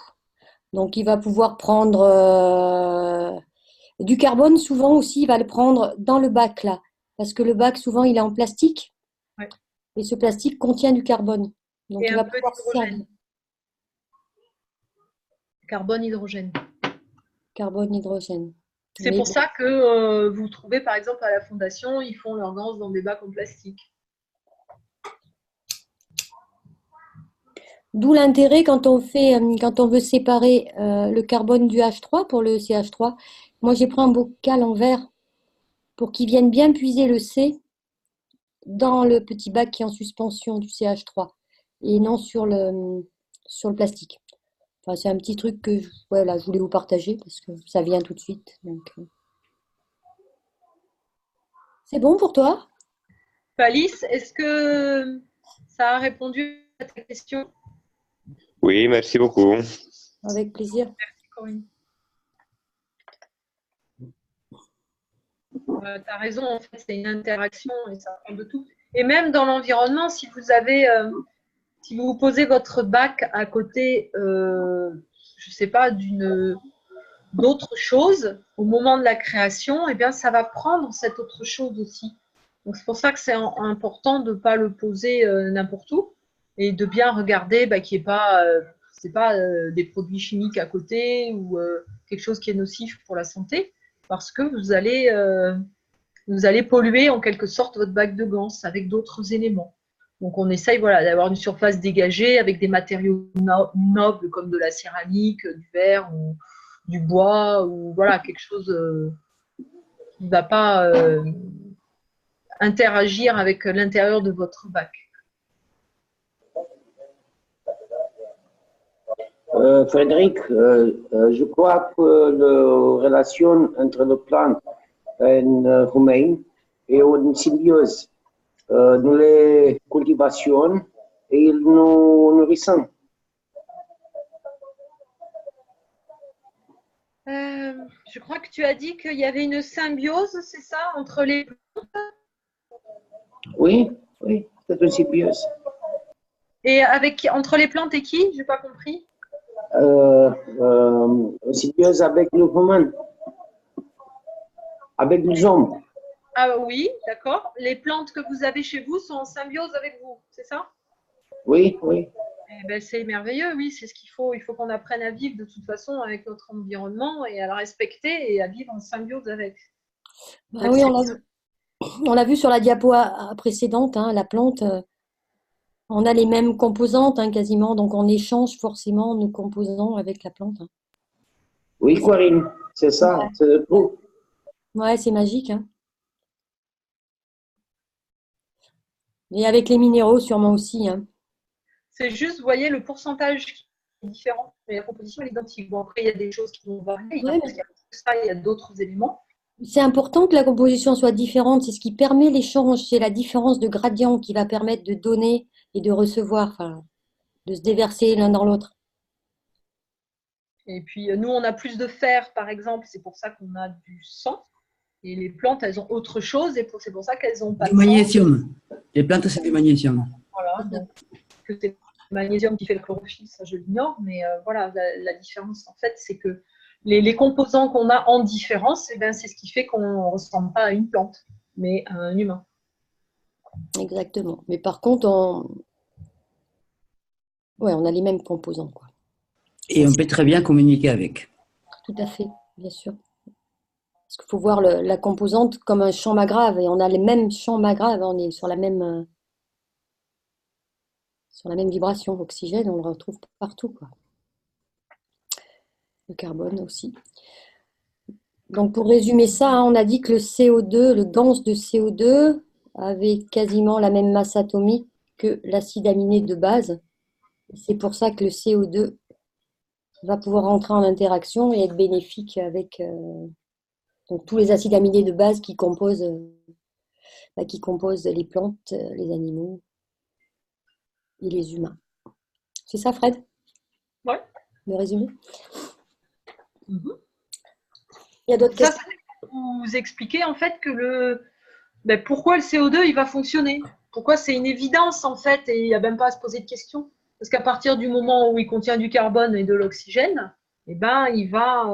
Donc, il va pouvoir prendre du carbone. Souvent aussi, il va le prendre dans le bac là, parce que le bac souvent, il est en plastique. Ouais. Et ce plastique contient du carbone. Donc, et il va pouvoir d'hydrogène. Carbone-hydrogène. Carbone-hydrogène. C'est pour ça que vous trouvez, par exemple, à la Fondation, ils font leurs gants dans des bacs en plastique. D'où l'intérêt quand on veut séparer le carbone du H3 pour le CH3. Moi, j'ai pris un bocal en verre pour qu'il vienne bien puiser le C dans le petit bac qui est en suspension du CH3 et non sur le plastique. Enfin, c'est un petit truc que voilà, je voulais vous partager parce que ça vient tout de suite. Donc, c'est bon pour toi? Alice, est-ce que ça a répondu à ta question? Oui, merci beaucoup. Avec plaisir. Merci Corinne. Tu as raison, en fait, c'est une interaction et ça prend de tout. Et même dans l'environnement, si vous avez, si vous posez votre bac à côté, je ne sais pas, d'autre chose au moment de la création, eh bien, ça va prendre cette autre chose aussi. Donc, c'est pour ça que c'est important de ne pas le poser n'importe où et de bien regarder qu'il n'y ait pas, c'est pas des produits chimiques à côté ou quelque chose qui est nocif pour la santé, parce que vous allez polluer en quelque sorte votre bac de gants avec d'autres éléments. Donc, on essaye voilà, d'avoir une surface dégagée avec des matériaux nobles comme de la céramique, du verre ou du bois ou voilà, quelque chose qui ne va pas interagir avec l'intérieur de votre bac. Frédéric, je crois que la relation entre les plantes humaines est une symbiose. Nous les cultivons et ils nous nourrissent. Je crois que tu as dit qu'il y avait une symbiose, c'est ça, entre les plantes? Oui, oui, c'est une symbiose. Et entre les plantes et qui? Je n'ai pas compris. Une symbiose avec l'humain, avec les hommes. Ah oui, d'accord. Les plantes que vous avez chez vous sont en symbiose avec vous, c'est ça? Oui, oui. Eh ben, c'est merveilleux, oui, c'est ce qu'il faut. Il faut qu'on apprenne à vivre de toute façon avec notre environnement et à le respecter et à vivre en symbiose avec. Ah oui, on l'a vu sur la diapo précédente, hein, la plante, on a les mêmes composantes hein, quasiment, donc on échange forcément nos composants avec la plante. Hein. Oui, Corinne, c'est ça, Ouais. c'est le truc. Ouais, c'est magique. Hein. Et avec les minéraux sûrement aussi. Hein. C'est juste, vous voyez, le pourcentage qui est différent, mais la composition est identique. Bon, après, il y a des choses qui vont varier, Ouais, parce qu'il y a ça, il y a d'autres éléments. c'est important que la composition soit différente, c'est ce qui permet l'échange, c'est la différence de gradient qui va permettre de donner et de recevoir, enfin, de se déverser l'un dans l'autre. Et puis, nous, on a plus de fer, par exemple, c'est pour ça qu'on a du sang. Et les plantes, elles ont autre chose, et c'est pour ça qu'elles ont pas Du de sang. magnésium. Les plantes, c'est du magnésium. Voilà, donc, que c'est le magnésium qui fait le chlorophylle, ça je l'ignore, mais voilà, la différence, en fait, c'est que les composants qu'on a en différence, eh ben, c'est ce qui fait qu'on ne ressemble pas à une plante, mais à un humain. Exactement. Mais par contre, on a les mêmes composants, quoi. Et on peut très bien communiquer avec. Tout à fait, bien sûr. Parce qu'il faut voir la composante comme un champ Magrave, et on a les mêmes champs Magrave, on est sur la même vibration. L'oxygène, on le retrouve partout, quoi. Le carbone aussi. Donc pour résumer ça, hein, on a dit que le CO2, le gans de CO2 avait quasiment la même masse atomique que l'acide aminé de base. C'est pour ça que le CO2 va pouvoir entrer en interaction et être bénéfique avec donc, tous les acides aminés de base qui composent les plantes, les animaux et les humains. C'est ça, Fred? Ouais. Le résumé? Il y a d'autres questions? Ça, c'est pour vous expliquer en fait que pourquoi le CO2 il va fonctionner. Pourquoi c'est une évidence en fait et il n'y a même pas à se poser de questions. Parce qu'à partir du moment où il contient du carbone et de l'oxygène, eh ben, il va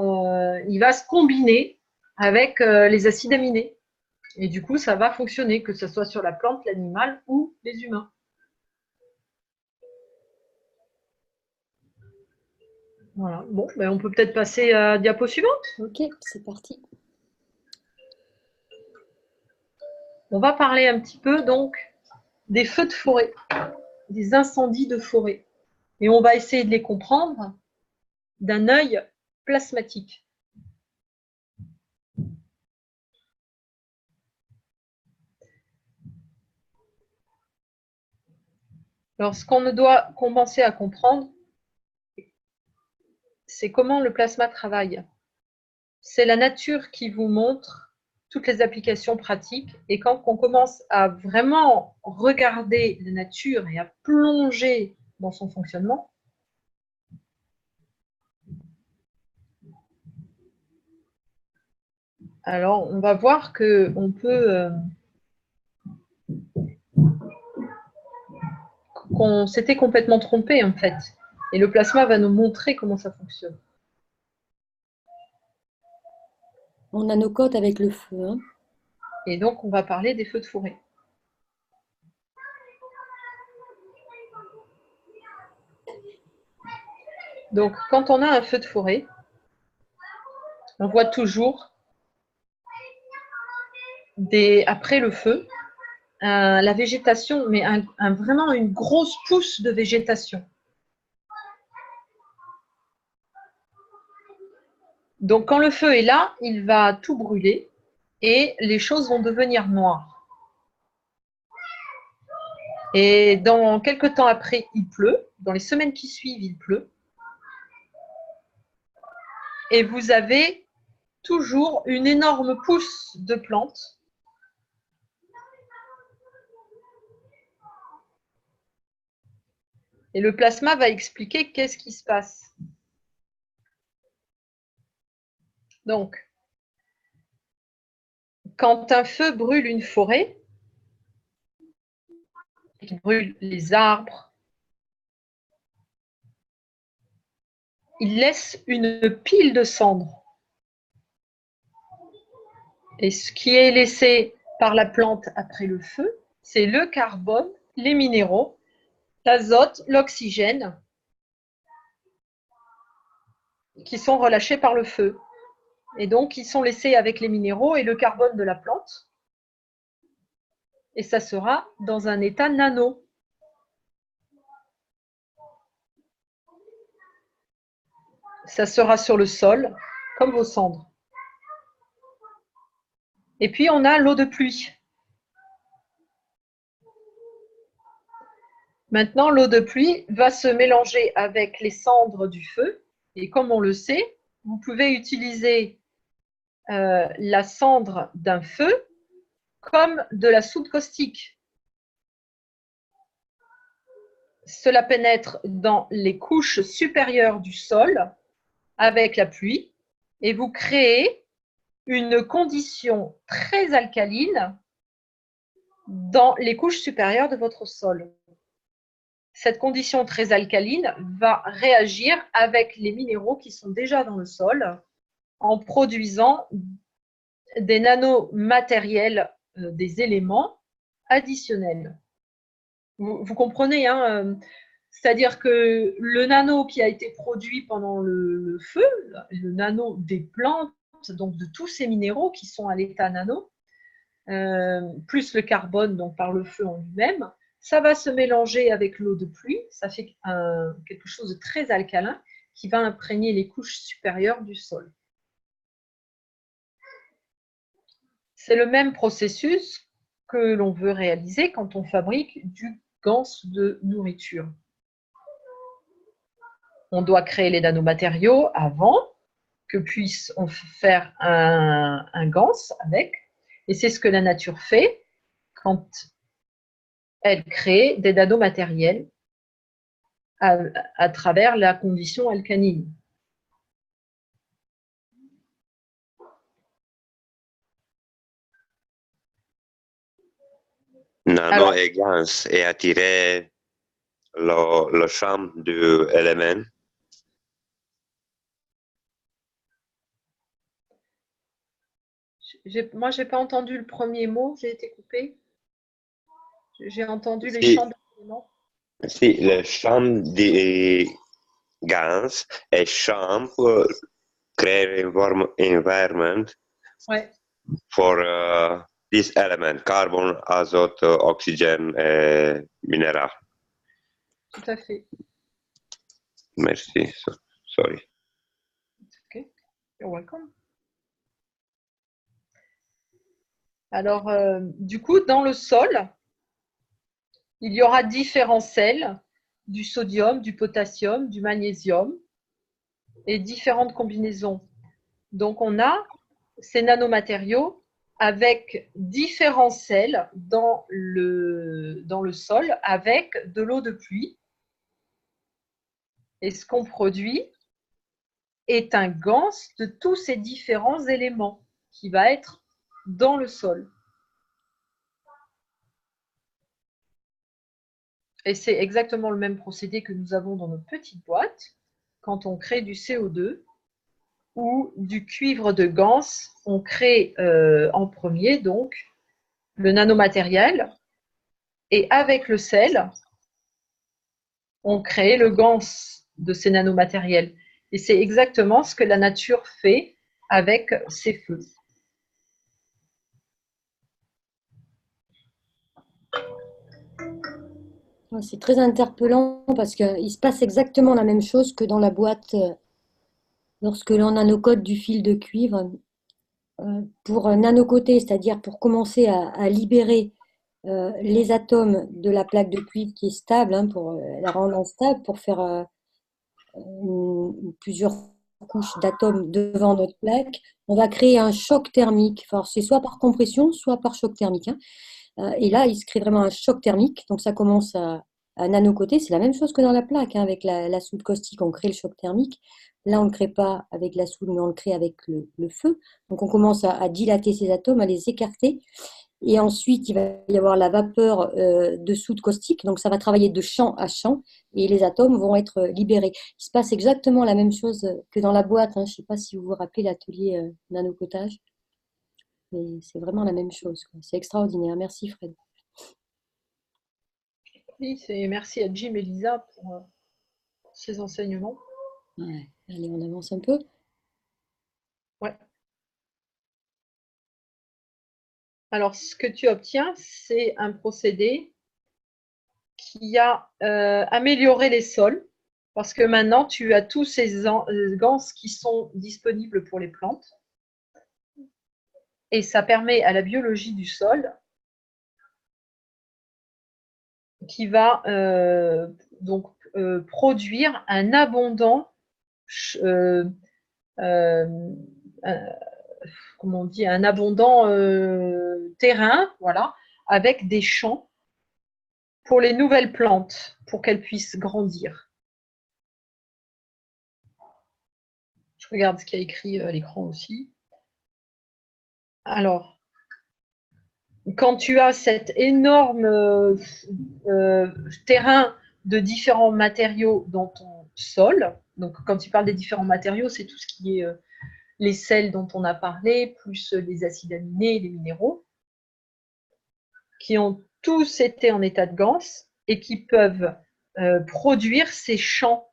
se combiner avec les acides aminés. Et du coup, ça va fonctionner, que ce soit sur la plante, l'animal ou les humains. Voilà. Bon, on peut peut-être passer à la diapo suivante. Ok, c'est parti. On va parler un petit peu donc des feux de forêt, des incendies de forêt. Et on va essayer de les comprendre d'un œil plasmatique. Alors, ce qu'on doit commencer à comprendre, c'est comment le plasma travaille. C'est la nature qui vous montre toutes les applications pratiques. Et quand on commence à vraiment regarder la nature et à plonger dans son fonctionnement, alors on va voir qu'on peut... qu'on s'était complètement trompé en fait. Et le plasma va nous montrer comment ça fonctionne. On a nos codes avec le feu. Hein. Et donc, on va parler des feux de forêt. Donc, quand on a un feu de forêt, on voit toujours, après le feu, la végétation, mais vraiment une grosse pousse de végétation. Donc, quand le feu est là, il va tout brûler et les choses vont devenir noires. Et dans quelques temps après, il pleut. Dans les semaines qui suivent, il pleut. Et vous avez toujours une énorme pousse de plantes. Et le plasma va expliquer qu'est-ce qui se passe. Donc, quand un feu brûle une forêt, il brûle les arbres, il laisse une pile de cendres. Et ce qui est laissé par la plante après le feu, c'est le carbone, les minéraux, l'azote, l'oxygène, qui sont relâchés par le feu. Et donc, ils sont laissés avec les minéraux et le carbone de la plante. Et ça sera dans un état nano. Ça sera sur le sol, comme vos cendres. Et puis, on a l'eau de pluie. Maintenant, l'eau de pluie va se mélanger avec les cendres du feu. Et comme on le sait, vous pouvez utiliser la cendre d'un feu comme de la soude caustique. Cela pénètre dans les couches supérieures du sol avec la pluie et vous créez une condition très alcaline dans les couches supérieures de votre sol. Cette condition très alcaline va réagir avec les minéraux qui sont déjà dans le sol en produisant des nanomatériels, des éléments additionnels. Vous comprenez, hein, c'est-à-dire que le nano qui a été produit pendant le feu, le nano des plantes, donc de tous ces minéraux qui sont à l'état nano, plus le carbone donc par le feu en lui-même, ça va se mélanger avec l'eau de pluie, ça fait quelque chose de très alcalin qui va imprégner les couches supérieures du sol. C'est le même processus que l'on veut réaliser quand on fabrique du ganse de nourriture. On doit créer les nanomatériaux avant que puisse on faire un ganse avec. Et c'est ce que la nature fait quand elle crée des nanomatériels à travers la condition alcaline. Nano et Gans et attirer le champ de l'élément. Moi, je n'ai pas entendu le premier mot, j'ai été coupée. J'ai entendu les champs d'éléments. Si, le champ de Gans est champ pour créer un environment for this element, carbone, azote, oxygène et minéral. Tout à fait. Merci. Sorry. Okay. You're welcome. Alors, du coup, dans le sol, il y aura différents sels, du sodium, du potassium, du magnésium et différentes combinaisons. Donc, on a ces nanomatériaux avec différents sels dans le sol avec de l'eau de pluie. Et ce qu'on produit est un ganse de tous ces différents éléments qui va être dans le sol. Et c'est exactement le même procédé que nous avons dans nos petites boîtes quand on crée du CO2 ou du cuivre de ganse. On crée en premier donc le nanomatériel et avec le sel, on crée le ganse de ces nanomatériels. Et c'est exactement ce que la nature fait avec ses feux. C'est très interpellant parce qu'il se passe exactement la même chose que dans la boîte lorsque l'on a nos codes du fil de cuivre. Pour nanocoter, c'est-à-dire pour commencer à libérer les atomes de la plaque de cuivre qui est stable, hein, pour la rendre stable, pour faire plusieurs couches d'atomes devant notre plaque, on va créer un choc thermique. Enfin, c'est soit par compression, soit par choc thermique. Hein. Et là, il se crée vraiment un choc thermique. Donc, ça commence à nanocoter. C'est la même chose que dans la plaque. Hein, avec la soude caustique, on crée le choc thermique. Là, on ne le crée pas avec la soude, mais on le crée avec le feu. Donc, on commence à dilater ces atomes, à les écarter. Et ensuite, il va y avoir la vapeur de soude caustique. Donc, ça va travailler de champ à champ et les atomes vont être libérés. Il se passe exactement la même chose que dans la boîte. Hein. Je ne sais pas si vous vous rappelez l'atelier nanocotage. Mais c'est vraiment la même chose. C'est extraordinaire. Merci, Fred. Oui, merci à Jim et Lisa pour ces enseignements. Ouais. Allez, on avance un peu. Ouais. Alors, ce que tu obtiens, c'est un procédé qui a amélioré les sols parce que maintenant, tu as tous ces ganses qui sont disponibles pour les plantes et ça permet à la biologie du sol qui va donc produire un abondant comment on dit, un abondant terrain, voilà, avec des champs pour les nouvelles plantes, pour qu'elles puissent grandir. Je regarde ce qu'il y a écrit à l'écran aussi. Alors, quand tu as cet énorme terrain de différents matériaux dans ton sol, donc quand tu parles des différents matériaux, c'est tout ce qui est les sels dont on a parlé, plus les acides aminés, les minéraux, qui ont tous été en état de ganse et qui peuvent produire ces champs.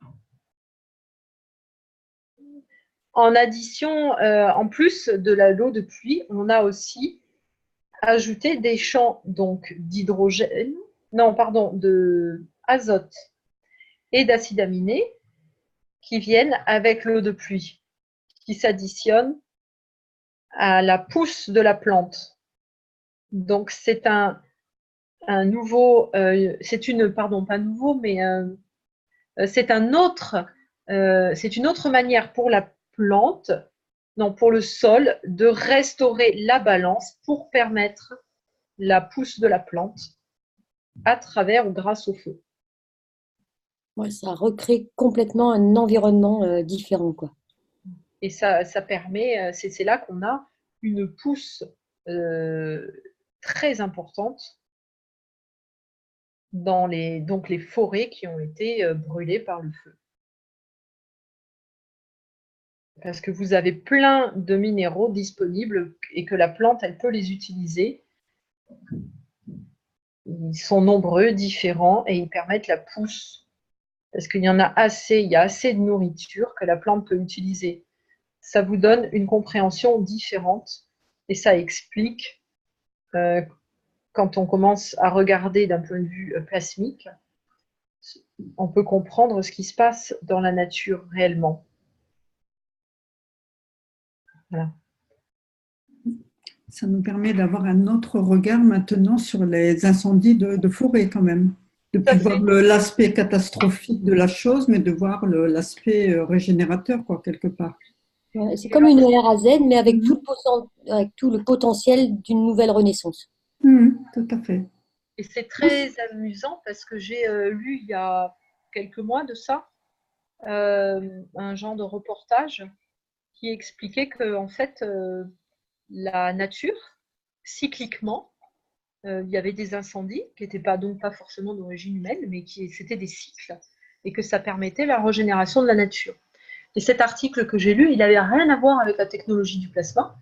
En addition, en plus de l'eau de pluie, on a aussi ajouté des champs donc d'hydrogène, non pardon, de azote et d'acides aminés qui viennent avec l'eau de pluie, qui s'additionnent à la pousse de la plante. Donc c'est un nouveau, c'est une, pardon, pas nouveau, mais c'est une autre manière pour la plante, non, pour le sol, de restaurer la balance pour permettre la pousse de la plante à travers ou grâce au feu. Ouais, ça recrée complètement un environnement différent, quoi. Et ça permet, c'est là qu'on a une pousse très importante dans les forêts qui ont été brûlées par le feu. Parce que vous avez plein de minéraux disponibles et que la plante, elle peut les utiliser. Ils sont nombreux, différents et ils permettent la pousse. Parce qu'il y en a assez, il y a assez de nourriture que la plante peut utiliser. Ça vous donne une compréhension différente et ça explique quand on commence à regarder d'un point de vue plasmique on peut comprendre ce qui se passe dans la nature réellement. Voilà. Ça nous permet d'avoir un autre regard maintenant sur les incendies de forêt quand même. De plus voir l'aspect catastrophique de la chose, mais de voir l'aspect régénérateur, quoi, quelque part. Ouais, c'est comme une R à Z, mais avec tout le potentiel d'une nouvelle renaissance. Tout à fait. Et c'est très amusant parce que j'ai lu il y a quelques mois de ça un genre de reportage qui expliquait que en fait la nature, cycliquement, il y avait des incendies qui n'étaient donc pas forcément d'origine humaine, mais qui c'était des cycles et que ça permettait la régénération de la nature. Et cet article que j'ai lu, il n'avait rien à voir avec la technologie du plasma.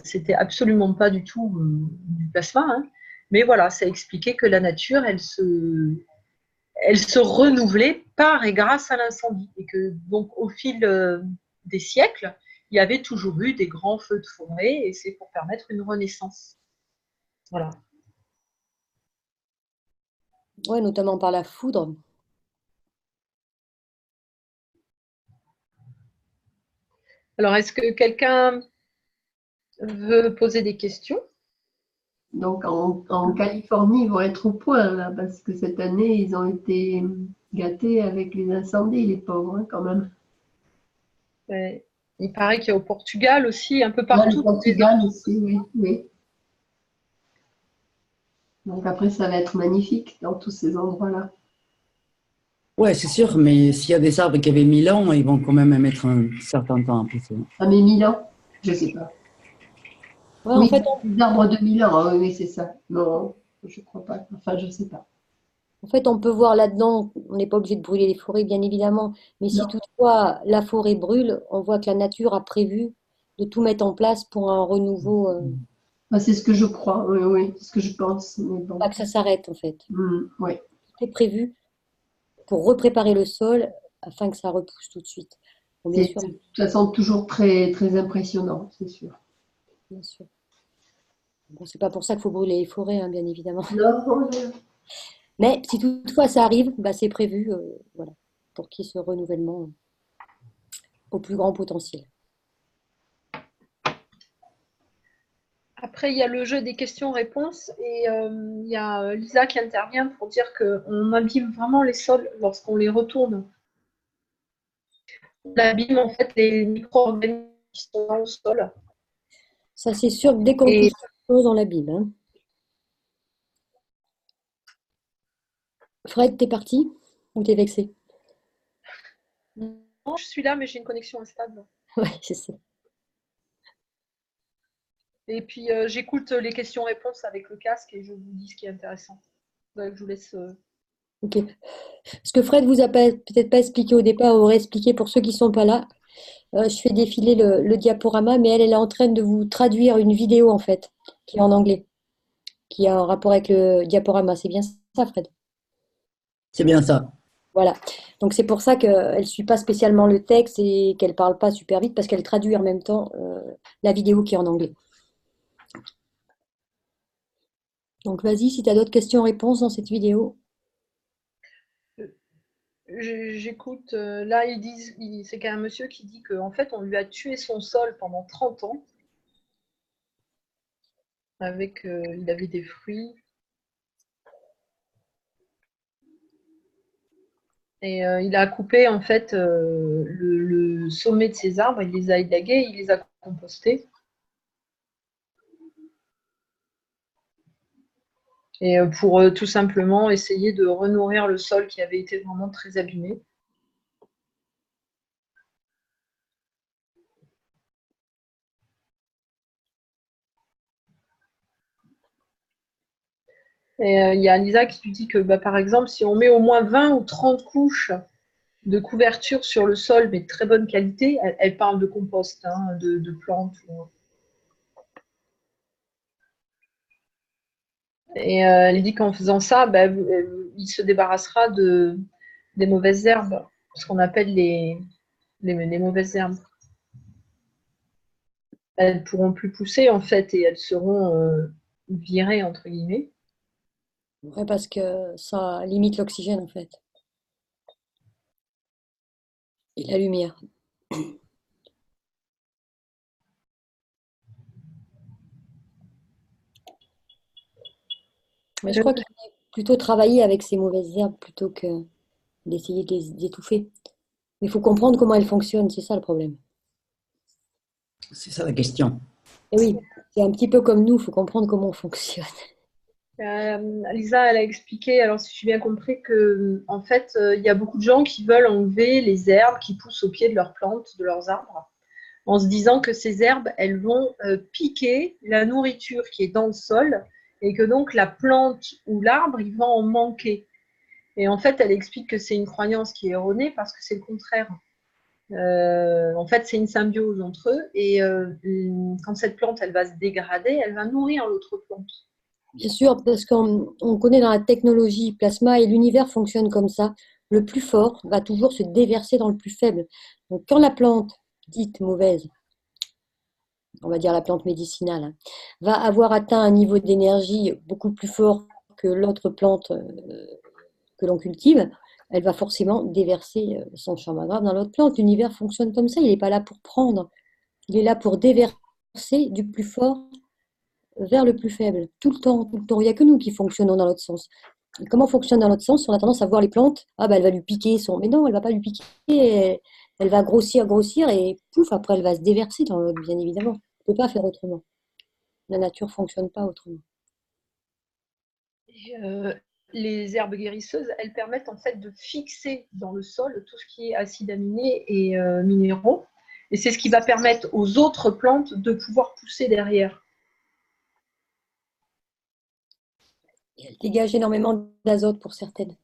C'était absolument pas du tout du plasma, hein. Mais voilà, ça expliquait que la nature, elle se renouvelait par et grâce à l'incendie. Et que donc au fil des siècles, il y avait toujours eu des grands feux de forêt et c'est pour permettre une renaissance. Voilà. Oui, notamment par la foudre. Alors, est-ce que quelqu'un veut poser des questions? Donc, en Californie, ils vont être au point, là, parce que cette année, ils ont été gâtés avec les incendies, les pauvres, hein, quand même. Ouais. Il paraît qu'il y a au Portugal aussi, un peu partout. Au Portugal aussi, oui, oui. Donc après, ça va être magnifique dans tous ces endroits-là. Ouais, c'est sûr, mais s'il y a des arbres qui avaient 1000 ans, ils vont quand même mettre un certain temps à pousser. Ah, mais 1000 ans? Je ne sais pas. Ouais, Oui, en fait, des arbres de 1000 ans, hein, oui, c'est ça. Non, je ne crois pas. Enfin, je ne sais pas. En fait, on peut voir là-dedans, on n'est pas obligé de brûler les forêts, bien évidemment, mais si Non. toutefois la forêt brûle, on voit que la nature a prévu de tout mettre en place pour un renouveau, Bah, c'est ce que je crois, oui, oui, c'est ce que je pense. Mais bon. pas que ça s'arrête en fait. Oui. Tout est prévu pour repréparer le sol afin que ça repousse tout de suite. Bon, bien C'est sûr, de toute façon toujours très, très impressionnant, c'est sûr. bien sûr. Bon, c'est pas pour ça qu'il faut brûler les forêts, hein, bien évidemment. Non, non. Mais si toutefois ça arrive, bah, c'est prévu, voilà, pour qu'il y ait ce renouvellement au plus grand potentiel. Après, il y a le jeu des questions-réponses et il y a Lisa qui intervient pour dire qu'on abîme vraiment les sols lorsqu'on les retourne. On abîme en fait les micro-organismes qui sont dans le sol. Ça, c'est sûr que dès qu'on touche quelque chose, on l'abîme, hein. Fred, t'es parti ou t'es vexé? Non, je suis là, mais j'ai une connexion instable. Ouais, je sais. Et puis, j'écoute les questions-réponses avec le casque et je vous dis ce qui est intéressant. Donc, je vous laisse. Ok. Ce que Fred vous a peut-être pas expliqué au départ, aurait expliqué pour ceux qui sont pas là. Je fais défiler le diaporama, mais elle est en train de vous traduire une vidéo en fait, qui est en anglais, qui a un rapport avec le diaporama. C'est bien ça, Fred? C'est bien ça. Voilà. Donc c'est pour ça qu'elle ne suit pas spécialement le texte et qu'elle ne parle pas super vite parce qu'elle traduit en même temps la vidéo qui est en anglais. Donc vas-y, si tu as d'autres questions-réponses dans cette vidéo. J'écoute. Là, ils disent, c'est qu'un monsieur qui dit qu'en fait, on lui a tué son sol pendant 30 ans. Avec, il avait des fruits. Et il a coupé en fait le sommet de ses arbres, il les a élagués, il les a compostés. Et pour tout simplement essayer de renourrir le sol qui avait été vraiment très abîmé. Et il y a Lisa qui lui dit que par exemple, si on met au moins 20 ou 30 couches de couverture sur le sol, mais de très bonne qualité, elle parle de compost, hein, de plantes. Et elle dit qu'en faisant ça, il se débarrassera des mauvaises herbes, ce qu'on appelle les mauvaises herbes. Elles ne pourront plus pousser en fait et elles seront virées entre guillemets. Ouais, parce que ça limite l'oxygène en fait et la lumière. Mais je crois qu'il faut plutôt travailler avec ces mauvaises herbes plutôt que d'essayer de les étouffer. Il faut comprendre comment elles fonctionnent, c'est ça le problème. C'est ça la question. Et oui, c'est un petit peu comme nous, il faut comprendre comment on fonctionne. Lisa, elle a expliqué, alors si j'ai bien compris, que en fait, il y a beaucoup de gens qui veulent enlever les herbes qui poussent au pied de leurs plantes, de leurs arbres, en se disant que ces herbes, elles vont piquer la nourriture qui est dans le sol et que donc la plante ou l'arbre, il va en manquer. Et en fait, elle explique que c'est une croyance qui est erronée parce que c'est le contraire. En fait, c'est une symbiose entre eux et quand cette plante, elle va se dégrader, elle va nourrir l'autre plante. Bien sûr, parce qu'on connaît dans la technologie plasma et l'univers fonctionne comme ça. Le plus fort va toujours se déverser dans le plus faible. Donc quand la plante dite mauvaise, on va dire la plante médicinale, hein, va avoir atteint un niveau d'énergie beaucoup plus fort que l'autre plante que l'on cultive, elle va forcément déverser son charme grave dans l'autre plante. L'univers fonctionne comme ça, il n'est pas là pour prendre, il est là pour déverser du plus fort vers le plus faible, tout le temps, tout le temps. Il n'y a que nous qui fonctionnons dans l'autre sens. Et comment fonctionne dans l'autre sens? On a tendance à voir les plantes, ah bah elle va lui piquer son. Mais non, elle ne va pas lui piquer, elle va grossir, grossir, et pouf, après elle va se déverser dans l'autre, bien évidemment. On ne peut pas faire autrement. La nature ne fonctionne pas autrement. Et, les herbes guérisseuses, elles permettent en fait de fixer dans le sol tout ce qui est acides aminés et minéraux. Et c'est ce qui va permettre aux autres plantes de pouvoir pousser derrière. Et elle dégage énormément d'azote pour certaines.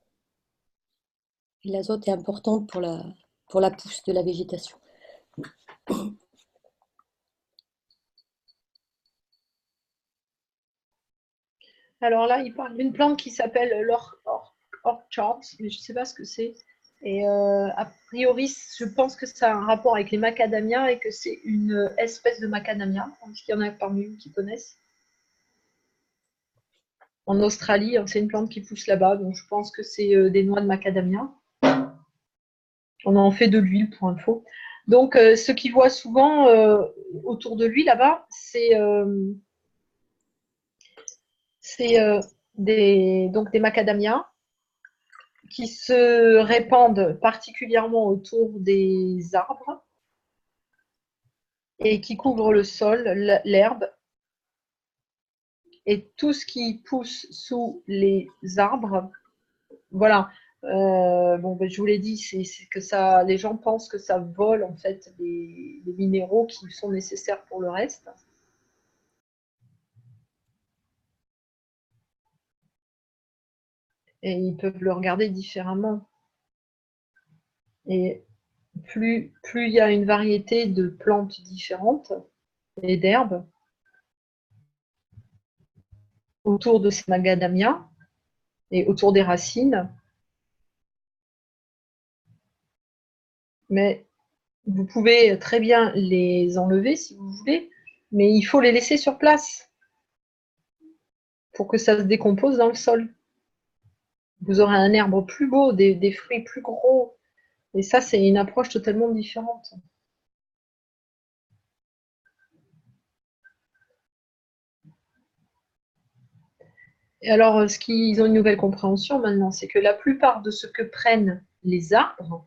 Et l'azote est important pour la pousse de la végétation. Alors là, il parle d'une plante qui s'appelle l'orchard, mais je ne sais pas ce que c'est. Et a priori, je pense que ça a un rapport avec les macadamias et que c'est une espèce de macadamia. Est-ce qu'il y en a parmi vous qui connaissent? En Australie, c'est une plante qui pousse là-bas, donc je pense que c'est des noix de macadamia. On en fait de l'huile pour info. Donc, ce qu'ils voient souvent autour de lui là-bas, c'est des macadamias qui se répandent particulièrement autour des arbres et qui couvrent le sol, l'herbe. Et tout ce qui pousse sous les arbres, voilà. Bon, ben, je vous l'ai dit, c'est que ça, les gens pensent que ça vole en fait les minéraux qui sont nécessaires pour le reste. Et ils peuvent le regarder différemment. Et plus il y a une variété de plantes différentes et d'herbes autour de ces macadamias et autour des racines, mais vous pouvez très bien les enlever si vous voulez, mais il faut les laisser sur place pour que ça se décompose dans le sol. Vous aurez un herbe plus beau, des fruits plus gros, et ça, c'est une approche totalement différente. Et alors, ils ont une nouvelle compréhension maintenant, c'est que la plupart de ce que prennent les arbres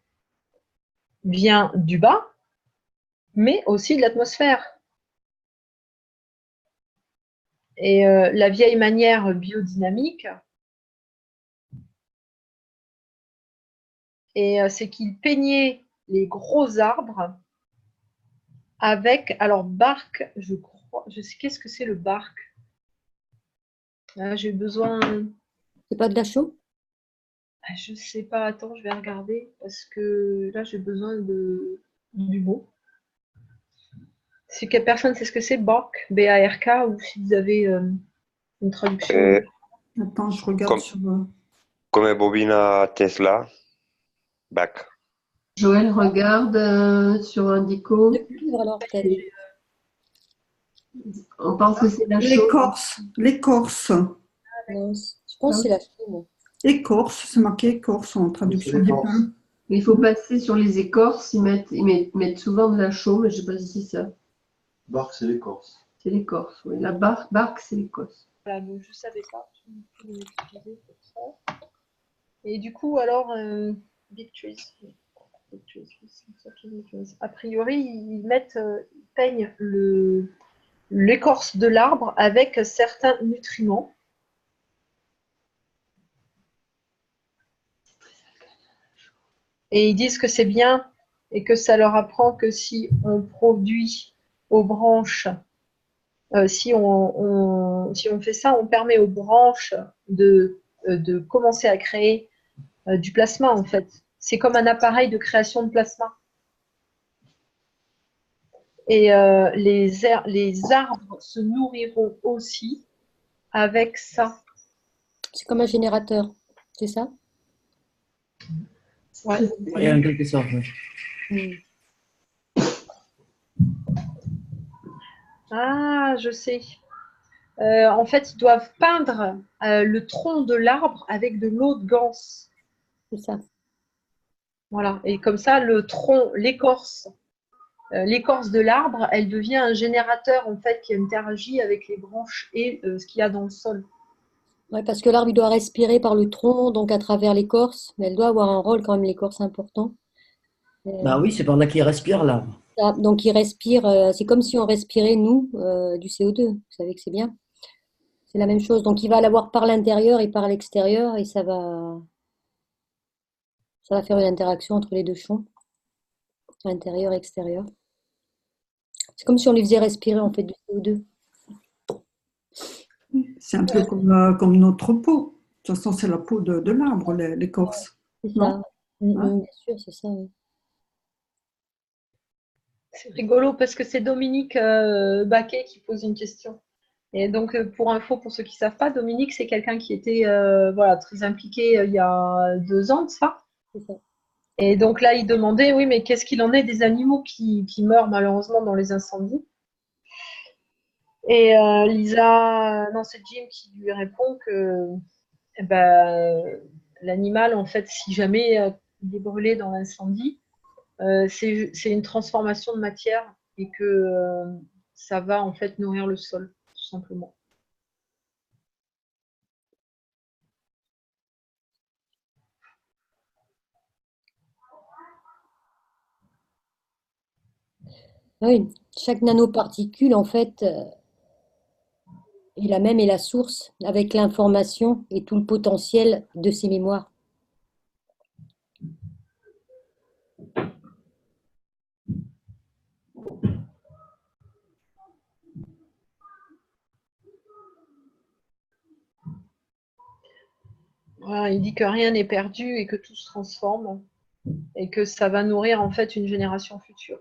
vient du bas, mais aussi de l'atmosphère. Et la vieille manière biodynamique, c'est qu'ils peignaient les gros arbres avec, alors bark, je crois, je sais qu'est-ce que c'est le bark. J'ai besoin. C'est pas de la chaux? Je sais pas, attends, je vais regarder parce que là j'ai besoin du mot. Si personne sait ce que c'est, bark, B-A-R-K, ou si vous avez une traduction. Attends, je regarde sur. Come bobina Tesla, back. Joël regarde sur Indico. Alors, peut-être. On pense que c'est la chaux. L'écorce. Non, pense que c'est la chaume. Écorce, c'est marqué écorce en traduction du pain. Il faut passer sur les écorces, ils mettent souvent de la chaume, je ne sais pas si c'est ça. Barque, c'est l'écorce. C'est l'écorce, oui. La barque, c'est l'écorce. Voilà, donc je ne savais pas. Je vais m'excuser pour ça. Et du coup, alors, Big Trees. A priori, ils peignent l'écorce de l'arbre avec certains nutriments. Et ils disent que c'est bien et que ça leur apprend que si on produit aux branches, si on fait ça, on permet aux branches de commencer à créer du plasma en fait. C'est comme un appareil de création de plasma. Et les arbres se nourriront aussi avec ça. C'est comme un générateur, c'est ça? Ouais. Et en quelque sorte, oui. Ah, je sais. En fait, ils doivent peindre le tronc de l'arbre avec de l'eau de ganse. C'est ça. Voilà. Et comme ça, le tronc, l'écorce de l'arbre, elle devient un générateur en fait qui interagit avec les branches et ce qu'il y a dans le sol. Ouais, parce que l'arbre, il doit respirer par le tronc, donc à travers l'écorce, mais elle doit avoir un rôle quand même, l'écorce, important. Bah oui, c'est par là qu'il respire, là. Donc, il respire, c'est comme si on respirait, nous, du CO2. Vous savez que c'est bien. C'est la même chose. Donc, il va l'avoir par l'intérieur et par l'extérieur, et ça va faire une interaction entre les deux champs, intérieur et extérieur. C'est comme si on lui faisait respirer, en fait, du CO2. C'est un peu comme notre peau. De toute façon, c'est la peau de l'arbre, l'écorce. C'est ça. Bien sûr, c'est ça. Oui. C'est rigolo parce que c'est Dominique Baquet qui pose une question. Et donc, pour info, pour ceux qui ne savent pas, Dominique, c'est quelqu'un qui était très impliqué il y a 2 ans de ça. C'est ça. Et donc là, il demandait, oui, mais qu'est-ce qu'il en est des animaux qui meurent malheureusement dans les incendies? Et c'est Jim qui lui répond que l'animal, en fait, si jamais il est brûlé dans l'incendie, c'est une transformation de matière et que ça va en fait nourrir le sol, tout simplement. Oui, chaque nanoparticule, en fait, est la source avec l'information et tout le potentiel de ses mémoires. Voilà, il dit que rien n'est perdu et que tout se transforme et que ça va nourrir en fait une génération future.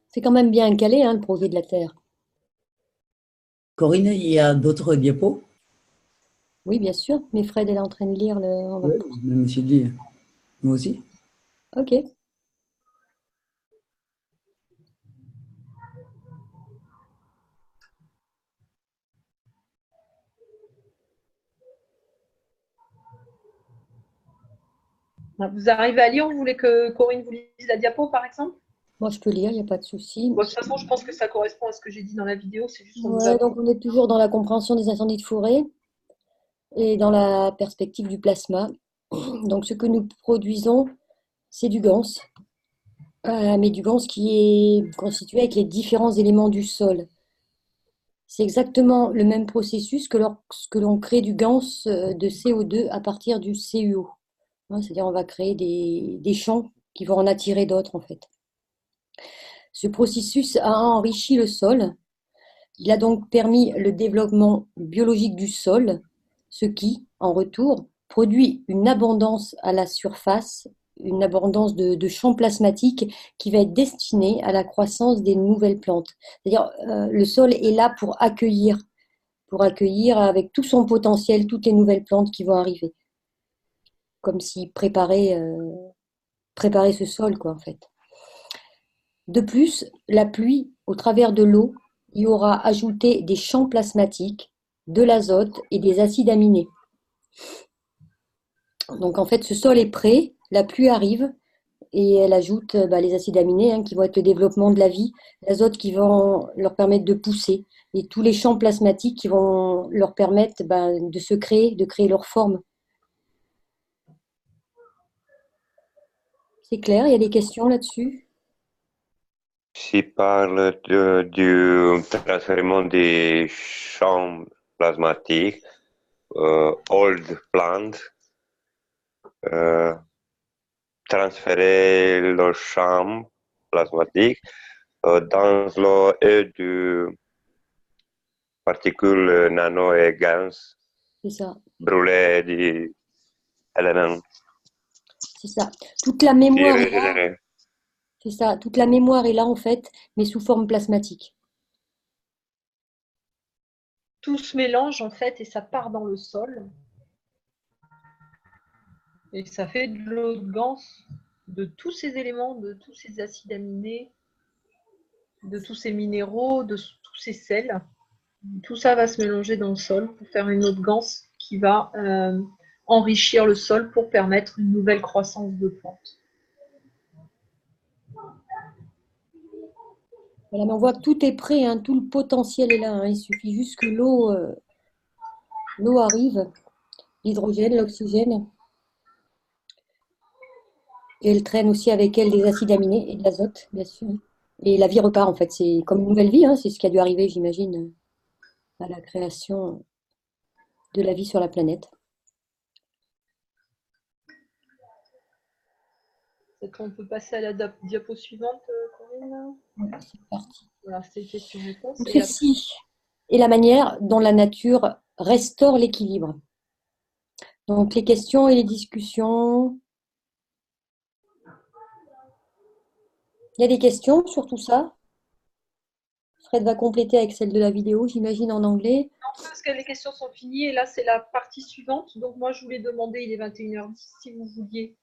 C'est quand même bien calé, hein, le projet de la Terre. Corinne, il y a d'autres diapos? Oui, bien sûr, mais Fred est en train de lire le... Oui, je me suis dit, moi aussi. Ok. Vous arrivez à lire? Vous voulez que Corinne vous lise la diapo, par exemple? Moi, je peux lire, il n'y a pas de souci. Bon, de toute façon, je pense que ça correspond à ce que j'ai dit dans la vidéo. C'est juste donc on est toujours dans la compréhension des incendies de forêt et dans la perspective du plasma. Donc, ce que nous produisons, c'est du GANS, mais du GANS qui est constitué avec les différents éléments du sol. C'est exactement le même processus que lorsque l'on crée du GANS de CO2 à partir du CuO. C'est-à-dire on va créer des champs qui vont en attirer d'autres en fait. Ce processus a enrichi le sol. Il a donc permis le développement biologique du sol, ce qui, en retour, produit une abondance à la surface, une abondance de champs plasmatiques qui va être destinée à la croissance des nouvelles plantes. C'est-à-dire le sol est là pour accueillir avec tout son potentiel toutes les nouvelles plantes qui vont arriver. Comme s'il préparait ce sol, quoi, en fait. De plus, la pluie, au travers de l'eau, y aura ajouté des champs plasmatiques, de l'azote et des acides aminés. Donc en fait, ce sol est prêt, la pluie arrive et elle ajoute les acides aminés qui vont être le développement de la vie, l'azote qui vont leur permettre de pousser et tous les champs plasmatiques qui vont leur permettre de se créer, de créer leur forme. C'est clair, il y a des questions là-dessus? S'il parle du transfèrement des champs plasmatiques, old plant, transférer le champ plasmatique dans l'eau et du particules nano et gaz C'est ça. brûlés des éléments C'est ça. Toute la qui mémoire est là. régénèrent. C'est ça. Toute la mémoire est là en fait, mais sous forme plasmatique. Tout se mélange en fait et ça part dans le sol. Et ça fait de l'eau de ganse de tous ces éléments, de tous ces acides aminés, de tous ces minéraux, de tous ces sels. Tout ça va se mélanger dans le sol pour faire une eau de ganse qui va enrichir le sol pour permettre une nouvelle croissance de plantes. Voilà, mais on voit que tout est prêt, tout le potentiel est là. Il suffit juste que l'eau arrive, l'hydrogène, l'oxygène. Et elle traîne aussi avec elle des acides aminés et de l'azote, bien sûr. Et la vie repart en fait. C'est comme une nouvelle vie, c'est ce qui a dû arriver, j'imagine, à la création de la vie sur la planète. On peut passer à la diapo suivante, Corinne. C'est parti. Voilà, c'est question-réponse. Ceci est la manière dont la nature restaure l'équilibre. Donc les questions et les discussions. Il y a des questions sur tout ça? Fred va compléter avec celle de la vidéo, j'imagine, en anglais. Non, parce que les questions sont finies et là, c'est la partie suivante. Donc, moi, je voulais demander, il est 21h10, si vous vouliez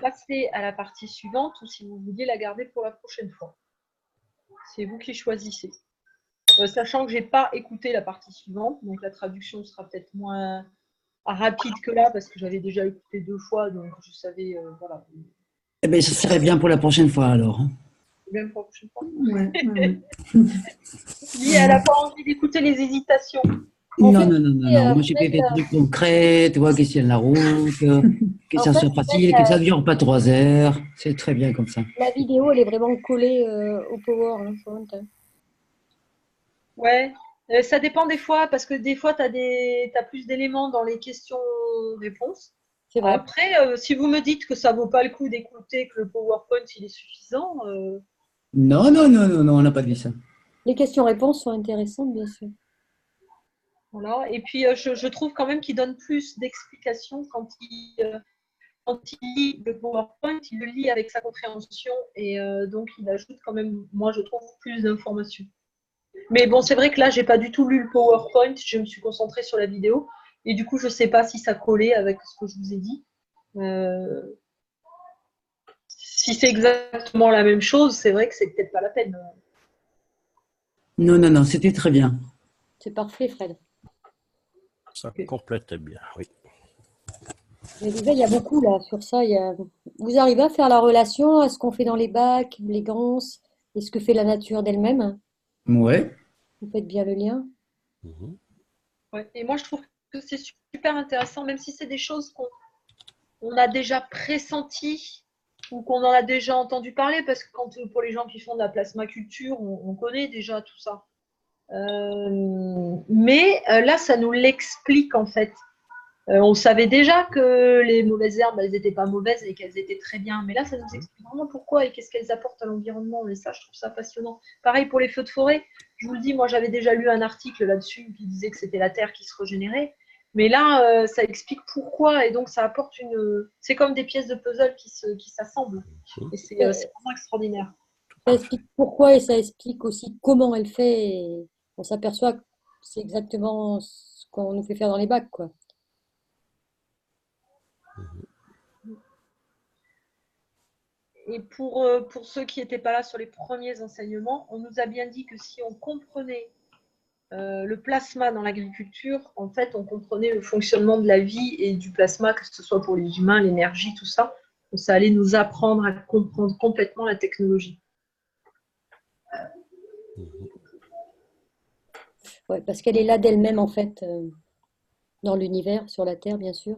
passer à la partie suivante ou si vous vouliez la garder pour la prochaine fois. C'est vous qui choisissez. Sachant que je n'ai pas écouté la partie suivante, donc la traduction sera peut-être moins rapide que là parce que j'avais déjà écouté 2 fois, donc je savais, voilà. Eh bien, ça serait bien pour la prochaine fois alors. Même pour la prochaine fois. Ouais. Elle n'a pas envie d'écouter les hésitations. Non. Moi, j'ai fait des trucs concrets, tu vois, que c'est la route, que ça soit facile, que ça ne dure pas 3 heures. C'est très bien comme ça. La vidéo, elle est vraiment collée au PowerPoint. Ouais, ça dépend des fois, parce que des fois, tu as plus d'éléments dans les questions-réponses. C'est vrai. Après, si vous me dites que ça vaut pas le coup d'écouter, que le PowerPoint, il est suffisant. Non, on n'a pas dit ça. Les questions-réponses sont intéressantes, bien sûr. Voilà. Et puis, je trouve quand même qu'il donne plus d'explications quand il lit le PowerPoint, il le lit avec sa compréhension et donc il ajoute quand même, moi, je trouve, plus d'informations. Mais bon, c'est vrai que là, j'ai pas du tout lu le PowerPoint, je me suis concentrée sur la vidéo et du coup, je sais pas si ça collait avec ce que je vous ai dit. Si c'est exactement la même chose, c'est vrai que c'est peut-être pas la peine. Non, c'était très bien. C'est parfait, Fred. Ça complète bien, oui. Mais déjà, il y a beaucoup là sur ça. Vous arrivez à faire la relation à ce qu'on fait dans les bacs, les ganses, et ce que fait la nature d'elle-même? Ouais. Vous faites bien le lien? Ouais. Et moi, je trouve que c'est super intéressant, même si c'est des choses qu'on a déjà pressenties ou qu'on en a déjà entendu parler, parce que pour les gens qui font de la plasmaculture, on connaît déjà tout ça. Mais là, ça nous l'explique en fait. On savait déjà que les mauvaises herbes, elles n'étaient pas mauvaises et qu'elles étaient très bien. Mais là, ça nous explique vraiment pourquoi et qu'est-ce qu'elles apportent à l'environnement. Et ça, je trouve ça passionnant. Pareil pour les feux de forêt. Je vous le dis, moi, j'avais déjà lu un article là-dessus qui disait que c'était la terre qui se régénérait. Mais là, ça explique pourquoi. Et donc, ça apporte c'est comme des pièces de puzzle qui s'assemblent. Et c'est vraiment extraordinaire. Ça explique pourquoi et ça explique aussi comment elle fait. Et on s'aperçoit que c'est exactement ce qu'on nous fait faire dans les bacs, quoi. Et pour ceux qui n'étaient pas là sur les premiers enseignements, on nous a bien dit que si on comprenait le plasma dans l'agriculture, en fait, on comprenait le fonctionnement de la vie et du plasma, que ce soit pour les humains, l'énergie, tout ça. Donc, ça allait nous apprendre à comprendre complètement la technologie. Ouais, parce qu'elle est là d'elle-même, en fait, dans l'univers, sur la Terre, bien sûr.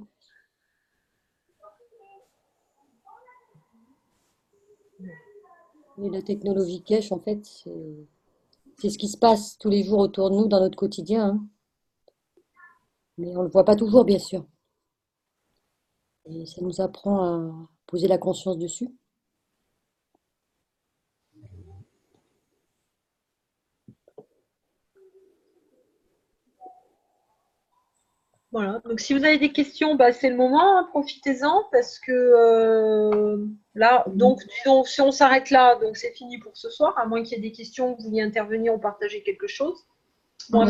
Et la technologie cache, en fait, c'est ce qui se passe tous les jours autour de nous dans notre quotidien, hein. Mais on ne le voit pas toujours, bien sûr. Et ça nous apprend à poser la conscience dessus. Voilà, donc si vous avez des questions, bah, c'est le moment, hein, profitez-en, parce que là, donc disons, si on s'arrête là, donc c'est fini pour ce soir, à moins qu'il y ait des questions, que vous vouliez intervenir ou partager quelque chose. Bon,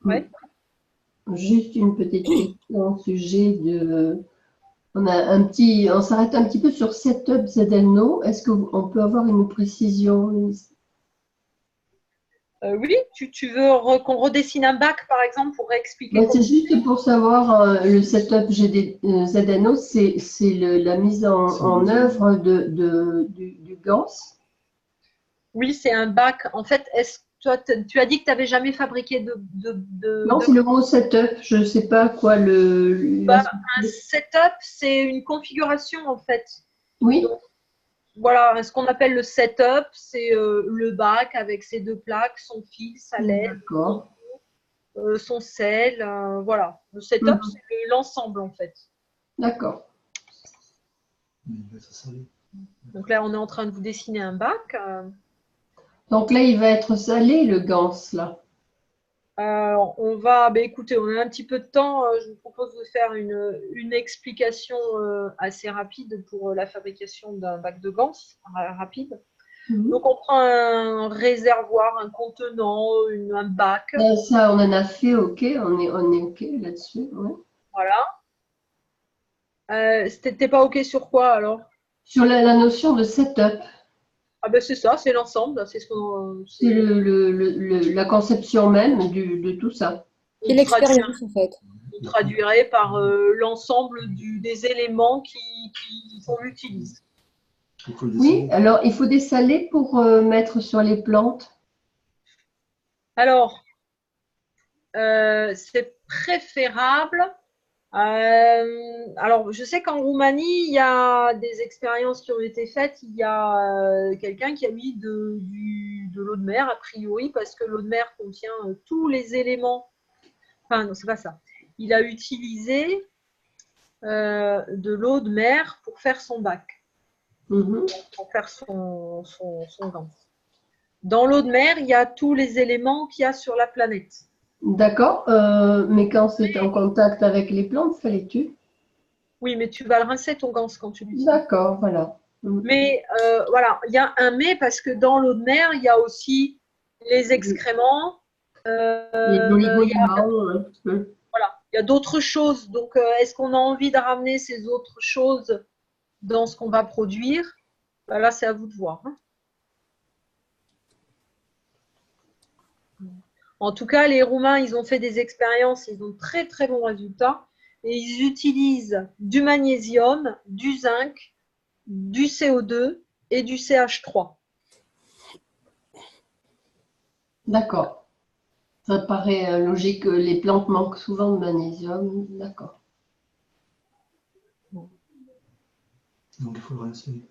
ouais. Juste une petite question au sujet de... On s'arrête un petit peu sur Setup ZNO. Est-ce qu'on peut avoir une précision? Oui, tu veux qu'on redessine un bac, par exemple, pour expliquer. C'est juste pour savoir, le Setup ZNO, c'est la mise en œuvre du GANS. Oui, c'est un bac. En fait, toi, tu as dit que tu n'avais jamais fabriqué Non, c'est le mot Setup. Je ne sais pas quoi un setup, c'est une configuration, en fait. Oui. Donc, voilà, ce qu'on appelle le setup, c'est le bac avec ses deux plaques, son fil, sa LED, son sel, voilà. Le setup, c'est l'ensemble, en fait. D'accord. Donc là, on est en train de vous dessiner un bac. Donc là, il va être salé, le GANS, là. On va, écoutez, on a un petit peu de temps. Je vous propose de faire une explication assez rapide pour la fabrication d'un bac de GANS rapide. Donc, on prend un réservoir, un contenant, un bac. Ça, on en a fait, ok. On est ok là-dessus. Ouais. Voilà. T'es pas ok sur quoi alors? Sur la notion de setup. Ah ben c'est ça, c'est l'ensemble. C'est la conception même de tout ça. C'est l'expérience, en fait. On traduirait par l'ensemble des éléments qu'on utilise. Oui, alors il faut des salés pour mettre sur les plantes. Alors, c'est préférable. Alors, je sais qu'en Roumanie, il y a des expériences qui ont été faites. Il y a quelqu'un qui a mis de l'eau de mer, a priori, parce que l'eau de mer contient tous les éléments. Enfin, non, c'est pas ça. Il a utilisé de l'eau de mer pour faire son bac, pour faire son gant. Dans l'eau de mer, il y a tous les éléments qu'il y a sur la planète. D'accord, mais quand c'est en contact avec les plantes, fallait-tu? Oui, mais tu vas le rincer ton gant quand tu l'utilises. D'accord, voilà. Mais voilà, il y a un mais parce que dans l'eau de mer, il y a aussi les excréments. Voilà, il y a d'autres choses. Donc, est-ce qu'on a envie de ramener ces autres choses dans ce qu'on va produire? Là, c'est à vous de voir. En tout cas, les Roumains, ils ont fait des expériences, ils ont très très bons résultats. Et ils utilisent du magnésium, du zinc, du CO2 et du CH3. D'accord. Ça paraît logique. Les plantes manquent souvent de magnésium. D'accord. Donc il faut le rincer.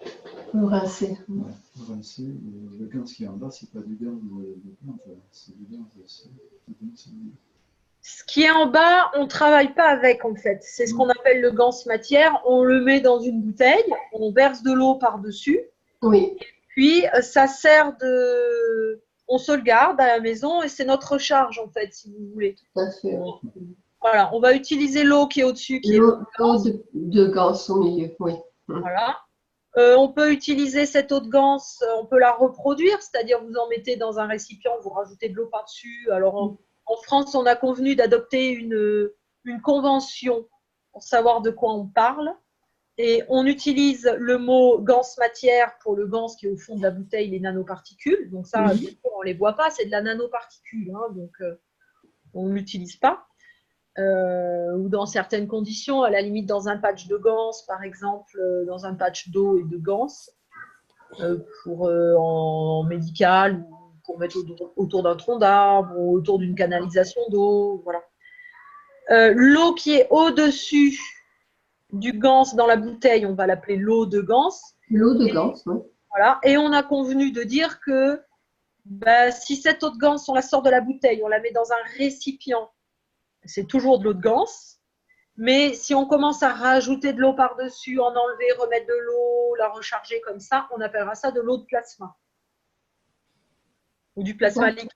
Il faut le rincer. Ouais, il faut le rincer. Et le gant qui est en bas, c'est pas du gant de plante, c'est du gant de Ce qui est en bas, on ne travaille pas avec en fait. C'est ce qu'on appelle le gans matière. On le met dans une bouteille, on verse de l'eau par-dessus. Oui. Et puis, ça sert de... On se le garde à la maison et c'est notre recharge en fait, si vous voulez. Tout à fait, oui. Voilà, on va utiliser l'eau qui est au-dessus. L'eau de gans au milieu, oui. Voilà. On peut utiliser cette eau de gans, on peut la reproduire, c'est-à-dire vous en mettez dans un récipient, vous rajoutez de l'eau par-dessus. Alors, en France, on a convenu d'adopter une convention pour savoir de quoi on parle. Et on utilise le mot ganse matière pour le ganse qui est au fond de la bouteille, les nanoparticules. Donc ça, bien sûr, on ne les voit pas, c'est de la nanoparticule, hein, donc on ne l'utilise pas. Ou dans certaines conditions, à la limite dans un patch de ganse, par exemple, dans un patch d'eau et de ganse, en médical, ou pour mettre autour d'un tronc d'arbre, ou autour d'une canalisation d'eau, voilà. L'eau qui est au-dessus du ganse dans la bouteille, on va l'appeler l'eau de ganse. L'eau de ganse, oui. Voilà. Et on a convenu de dire que si cette eau de ganse, on la sort de la bouteille, on la met dans un récipient, c'est toujours de l'eau de ganse. Mais si on commence à rajouter de l'eau par-dessus, en enlever, remettre de l'eau, la recharger comme ça, on appellera ça de l'eau de plasma. Ou du plasma liquide.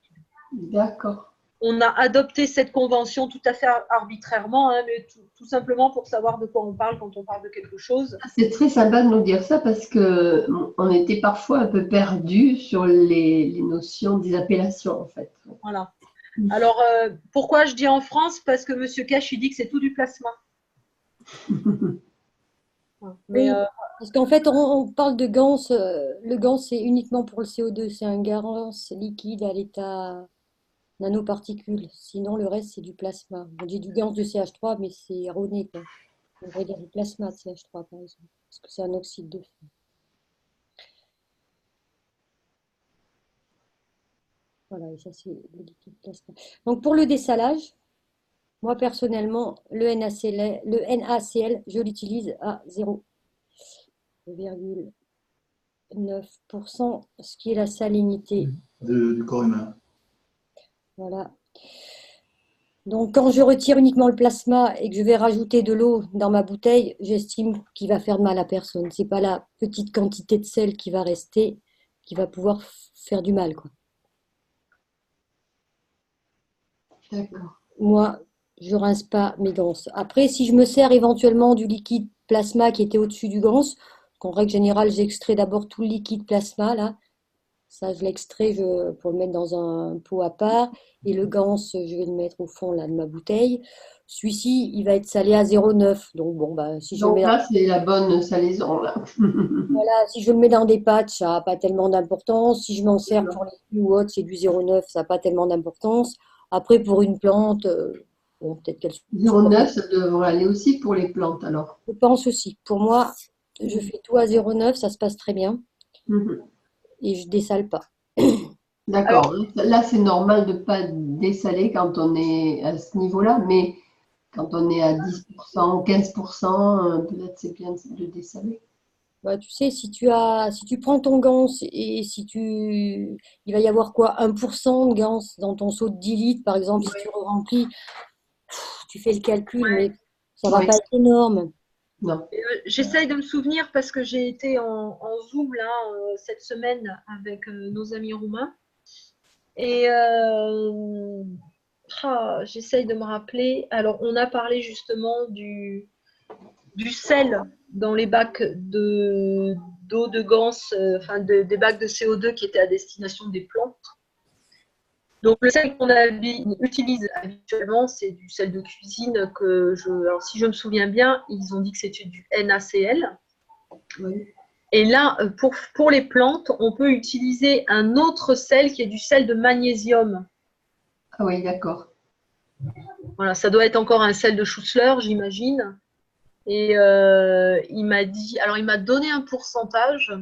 D'accord. On a adopté cette convention tout à fait arbitrairement, hein, mais tout simplement pour savoir de quoi on parle quand on parle de quelque chose. C'est très sympa de nous dire ça parce qu'on était parfois un peu perdus sur les notions des appellations, en fait. Voilà. Alors, pourquoi je dis en France? Parce que M. Cash, il dit que c'est tout du plasma. Mais, parce qu'en fait, on parle de ganse. Le ganse, c'est uniquement pour le CO2. C'est un ganse liquide à l'état nanoparticules. Sinon, le reste, c'est du plasma. On dit du ganse de CH3, mais c'est erroné, quoi. On devrait dire du plasma de CH3, par exemple, parce que c'est un oxyde de fer. Voilà, et ça, c'est le liquide plasma. Donc, pour le dessalage, moi, personnellement, le NaCl, je l'utilise à 0,9%, ce qui est la salinité du corps humain. Voilà. Donc, quand je retire uniquement le plasma et que je vais rajouter de l'eau dans ma bouteille, j'estime qu'il va faire de mal à personne. Ce n'est pas la petite quantité de sel qui va rester, qui va pouvoir faire du mal, quoi. D'accord. Moi, je ne rince pas mes ganses. Après, si je me sers éventuellement du liquide plasma qui était au-dessus du ganse, en règle générale, j'extrais d'abord tout le liquide plasma, là. Ça, je l'extrais pour le mettre dans un pot à part. Et le ganse, je vais le mettre au fond là, de ma bouteille. Celui-ci, il va être salé à 0,9. Donc, bon, si je Donc le mets là, c'est la bonne salaison, là. voilà, si je le mets dans des pâtes, ça n'a pas tellement d'importance. Si je m'en sers pour les fruits ou autre, c'est du 0,9, ça n'a pas tellement d'importance. Après, pour une plante, bon, peut-être qu'elle... 0,9, ça devrait aller aussi pour les plantes, alors. Je pense aussi. Pour moi, je fais tout à 0,9, ça se passe très bien. Et je ne dessale pas. D'accord. Là, c'est normal de ne pas dessaler quand on est à ce niveau-là, mais quand on est à 10%, 15%, peut-être c'est bien de dessaler. Bah, tu sais, si tu prends ton ganse et il va y avoir quoi, 1% de ganse dans ton seau de 10 litres, par exemple, si tu remplis, tu fais le calcul, mais ça va pas être énorme. Non. J'essaye de me souvenir parce que j'ai été en Zoom là, cette semaine avec nos amis roumains. Et j'essaye de me rappeler. Alors, on a parlé justement du sel dans les bacs d'eau de ganse, des bacs de CO2 qui étaient à destination des plantes. Donc, le sel qu'on utilise habituellement, c'est du sel de cuisine alors, si je me souviens bien, ils ont dit que c'était du NaCl. Oui. Et là, pour les plantes, on peut utiliser un autre sel qui est du sel de magnésium. Ah oui, d'accord. Voilà, ça doit être encore un sel de Schussler, j'imagine. Et il m'a dit, alors il m'a donné un pourcentage.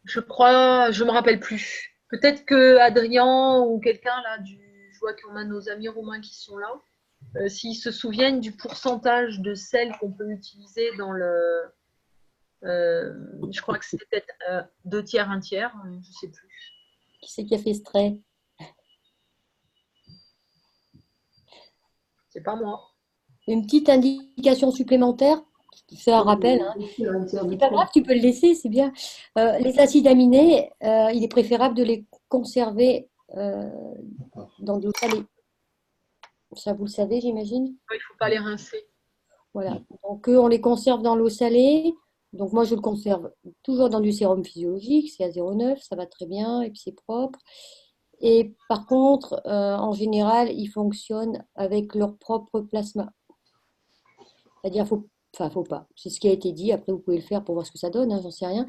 Je crois, je ne me rappelle plus. Peut-être que Adrien ou quelqu'un là, je vois qu'on a nos amis roumains qui sont là, s'ils se souviennent du pourcentage de sel qu'on peut utiliser dans le... je crois que c'était peut-être 2 tiers, 1 tiers, je ne sais plus. Qui c'est qui a fait ce trait? C'est pas moi. Une petite indication supplémentaire, je fais un rappel, hein. C'est pas grave, tu peux le laisser, c'est bien. Les acides aminés, il est préférable de les conserver dans de l'eau salée. Ça, vous le savez, j'imagine? Il ne faut pas les rincer. Voilà. Donc, on les conserve dans l'eau salée. Donc, moi, je le conserve toujours dans du sérum physiologique. C'est à 0,9, ça va très bien et puis c'est propre. Et par contre, en général, ils fonctionnent avec leur propre plasma. C'est-à-dire, faut pas. C'est ce qui a été dit. Après, vous pouvez le faire pour voir ce que ça donne, hein, j'en sais rien.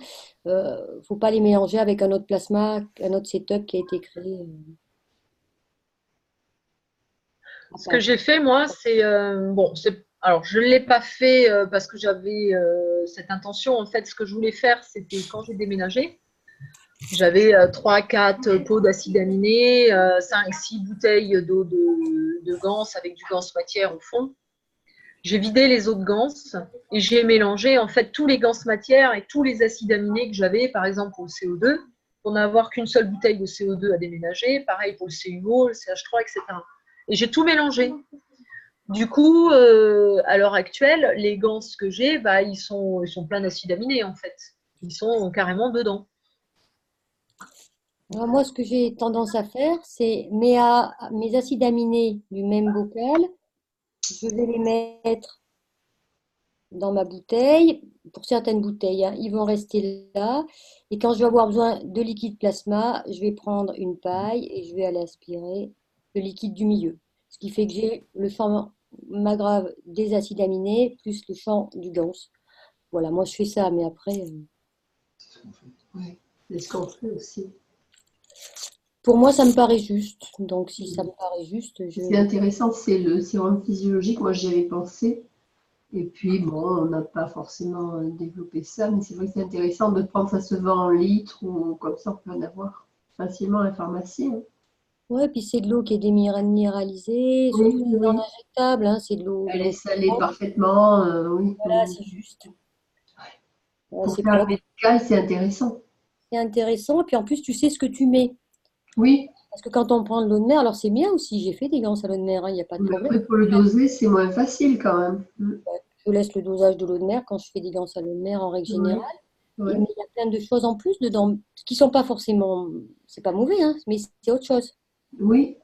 Faut pas les mélanger avec un autre plasma, un autre setup qui a été créé. Ce que j'ai fait, moi, c'est alors je ne l'ai pas fait parce que j'avais cette intention. En fait, ce que je voulais faire, c'était quand j'ai déménagé, j'avais 3-4 pots d'acide aminé, 5-6 bouteilles d'eau de ganse avec du ganse matière au fond. J'ai vidé les eaux de ganse et j'ai mélangé en fait tous les ganses matières et tous les acides aminés que j'avais, par exemple au CO2, pour n'avoir qu'une seule bouteille de CO2 à déménager. Pareil pour le CuO, le CH3, etc. Et j'ai tout mélangé. Du coup, à l'heure actuelle, les ganses que j'ai, bah, ils sont pleins d'acides aminés en fait. Ils sont carrément dedans. Alors, moi, ce que j'ai tendance à faire, c'est mes acides aminés du même bocal, je vais les mettre dans ma bouteille. Pour certaines bouteilles, hein, ils vont rester là. Et quand je vais avoir besoin de liquide plasma, je vais prendre une paille et je vais aller aspirer le liquide du milieu. Ce qui fait que j'ai le champ maghrave des acides aminés plus le champ du ganse. Voilà, moi je fais ça, mais après. Oui, c'est ce qu'on fait aussi. Pour moi, ça me paraît juste. Donc, si ça me paraît juste, C'est intéressant, c'est le sérum physiologique. Moi, j'y avais pensé. Et puis, bon, on n'a pas forcément développé ça, mais c'est vrai que c'est intéressant de prendre, ça se vend en litres ou comme ça, on peut en avoir facilement à la pharmacie. Hein. Ouais, puis c'est de l'eau qui est déminéralisée, Oui, surtout oui. en injectable, hein, c'est de l'eau. Elle est salée parfaitement, oui. Voilà, c'est juste. Pour C'est faire le propre. médical, c'est intéressant. C'est intéressant, et puis en plus, tu sais ce que tu mets. Oui. Parce que quand on prend de l'eau de mer, alors c'est bien aussi, j'ai fait des ganses à l'eau de mer, il n'y a pas de Mais problème. après, pour le doser, c'est moins facile quand même. Ouais, je laisse le dosage de l'eau de mer quand je fais des ganses à l'eau de mer en règle générale. Ouais. Mais il y a plein de choses en plus dedans, qui ne sont pas forcément. C'est pas mauvais, hein, mais c'est autre chose. Oui,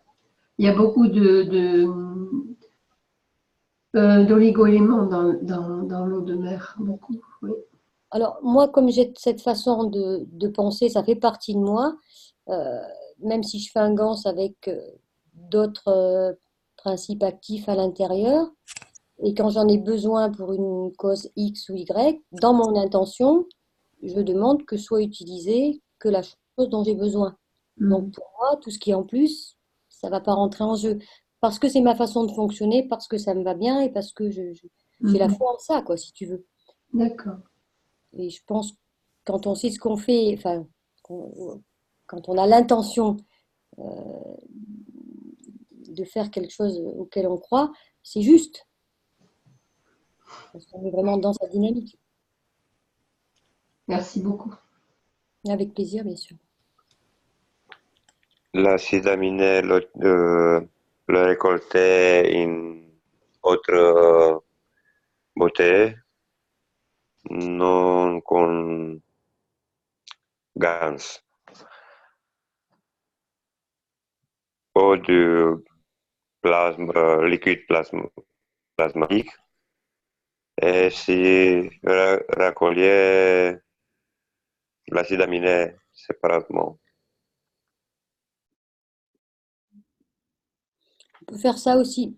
il y a beaucoup d'oligo-éléments dans l'eau de mer, beaucoup, oui. Alors, moi, comme j'ai cette façon de penser, ça fait partie de moi. euh, Même si je fais un ganse avec d'autres principes actifs à l'intérieur, et quand j'en ai besoin pour une cause X ou Y, dans mon intention, je demande que soit utilisé que la chose dont j'ai besoin. Donc, pour moi, tout ce qui est en plus, ça ne va pas rentrer en jeu. Parce que c'est ma façon de fonctionner, parce que ça me va bien et parce que j'ai la foi en ça, quoi, si tu veux. D'accord. Et je pense, quand on sait ce qu'on fait, enfin, quand on a l'intention de faire quelque chose auquel on croit, c'est juste. Parce qu'on est vraiment dans sa dynamique. Merci beaucoup. Avec plaisir, bien sûr. L'acide aminé le récolter in autre bouteille, non con gans. Ou du plasma, liquide plasmatique. Et si racolier l'acide aminé séparément. On peut faire ça aussi.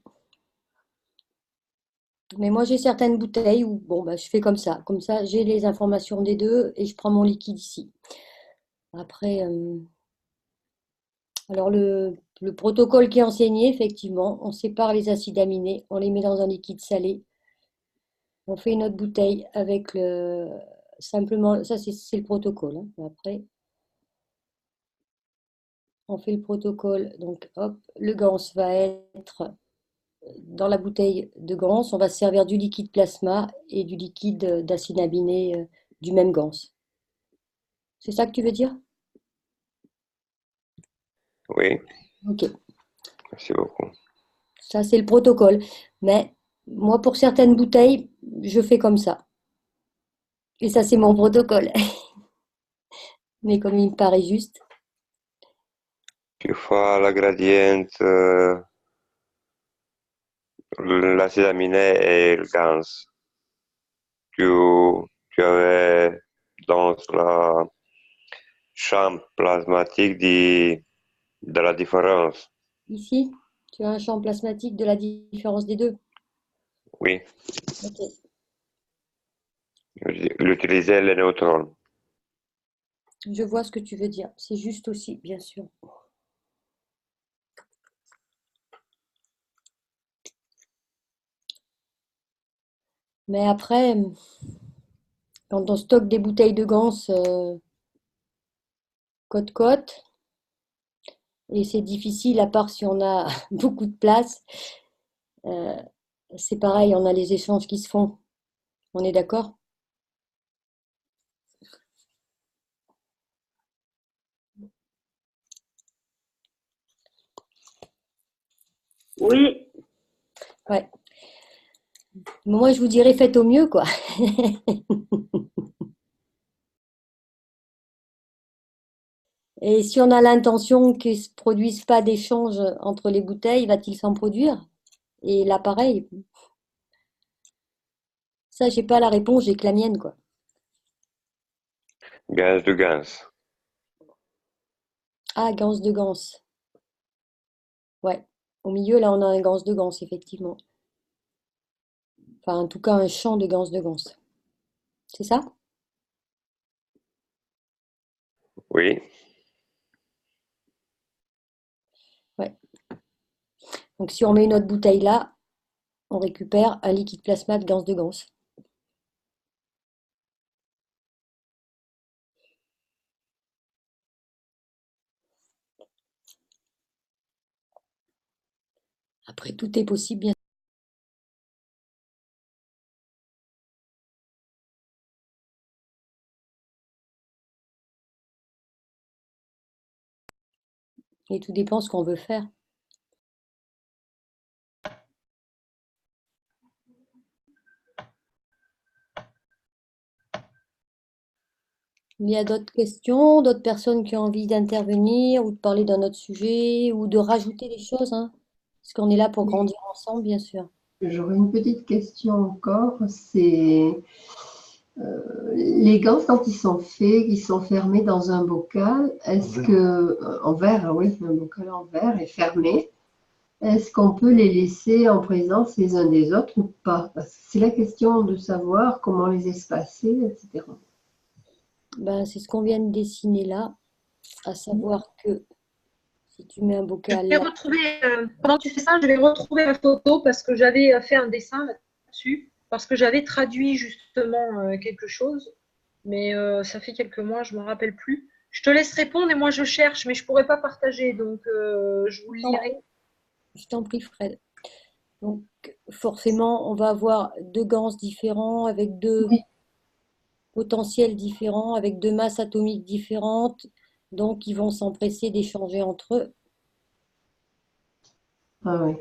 Mais moi, j'ai certaines bouteilles où bon, bah, je fais comme ça. Comme ça, j'ai les informations des deux et je prends mon liquide ici. Après, alors le protocole qui est enseigné, effectivement, on sépare les acides aminés, on les met dans un liquide salé. On fait une autre bouteille avec simplement, ça c'est le protocole. Hein. Après, on fait le protocole. Donc, hop, le ganse va être dans la bouteille de ganse. On va se servir du liquide plasma et du liquide d'acide aminé du même ganse. C'est ça que tu veux dire? Oui. Ok. Merci beaucoup. Ça, c'est le protocole. Mais moi, pour certaines bouteilles, je fais comme ça. Et ça, c'est mon protocole. Mais comme il me paraît juste. Tu fais la gradiente, l'acide aminé et le gans. Tu avais dans la chambre plasmatique de la différence. Ici, tu as un champ plasmatique de la différence des deux. Oui, Ok. l'utiliser le neutron. Je vois ce que tu veux dire. C'est juste aussi, bien sûr. Mais après, quand on stocke des bouteilles de Gans côte-côte, et c'est difficile, à part si on a beaucoup de place, c'est pareil, on a les échanges qui se font. On est d'accord? Oui, Ouais. Moi, je vous dirais, faites au mieux, quoi. Et si on a l'intention qu'il ne se produise pas d'échange entre les bouteilles, va-t-il s'en produire? Et là, pareil. Ça, j'ai pas la réponse, j'ai que la mienne, quoi. Gaz de gaz. Ah, Gans de Gans. Ouais. Au milieu, là, on a un Gans de Gans, effectivement. Enfin, en tout cas, un champ de Gans de Gans. C'est ça? Oui, Ouais. Donc, si on met une autre bouteille là, on récupère un liquide plasma de Gans de Gans. Après, tout est possible, bien. Et tout dépend ce qu'on veut faire. Il y a d'autres questions, d'autres personnes qui ont envie d'intervenir ou de parler d'un autre sujet ou de rajouter des choses, hein, parce qu'on est là pour grandir ensemble, bien sûr. J'aurais une petite question encore. C'est les gants, quand ils sont faits, ils sont fermés dans un bocal, est-ce que, en verre, oui, un bocal en verre est fermé, est-ce qu'on peut les laisser en présence les uns des autres ou pas? Parce que c'est la question de savoir comment les espacer, etc. Ben, c'est ce qu'on vient de dessiner là, à savoir que si tu mets un bocal Je vais là, retrouver, pendant que tu fais ça, je vais retrouver la photo parce que j'avais fait un dessin là-dessus, parce que j'avais traduit justement quelque chose, mais ça fait quelques mois, je ne me rappelle plus. Je te laisse répondre et moi je cherche, mais je ne pourrais pas partager, donc je vous le lirai. je t'en prie, Fred. Donc, forcément, on va avoir deux gants différents avec deux potentiels différents, avec deux masses atomiques différentes, donc ils vont s'empresser d'échanger entre eux. Ah oui.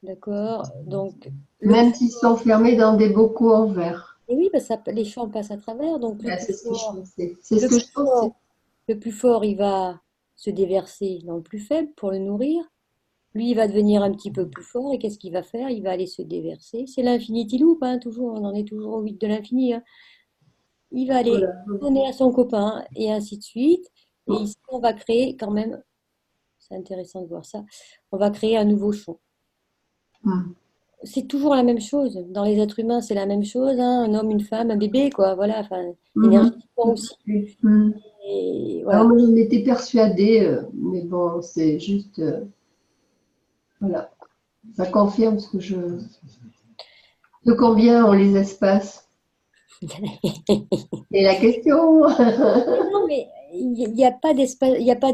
D'accord? Donc, Même s'ils sont fermés dans des bocaux en verre. et oui, bah, les champs passent à travers, donc Ah, c'est ce que je pensais. C'est ce le que plus je pensais. le plus fort, il va se déverser dans le plus faible pour le nourrir. Lui, il va devenir un petit peu plus fort, et qu'est-ce qu'il va faire? Il va aller se déverser. C'est l'infinity loop, hein, toujours, on en est toujours au 8 de l'infini, hein. Il va aller donner à son copain, et ainsi de suite. Et ici, on va créer quand même, c'est intéressant de voir ça, on va créer un nouveau champ. C'est toujours la même chose. Dans les êtres humains, c'est la même chose, hein. Un homme, une femme, un bébé, quoi. Voilà, enfin, énergétiquement aussi. Et voilà. Alors, moi, j'en étais persuadée, mais bon, c'est juste. Voilà. Ça confirme ce que je. De combien on les espace? Et la question. Non, mais il n'y a pas d'espace, il n'y a pas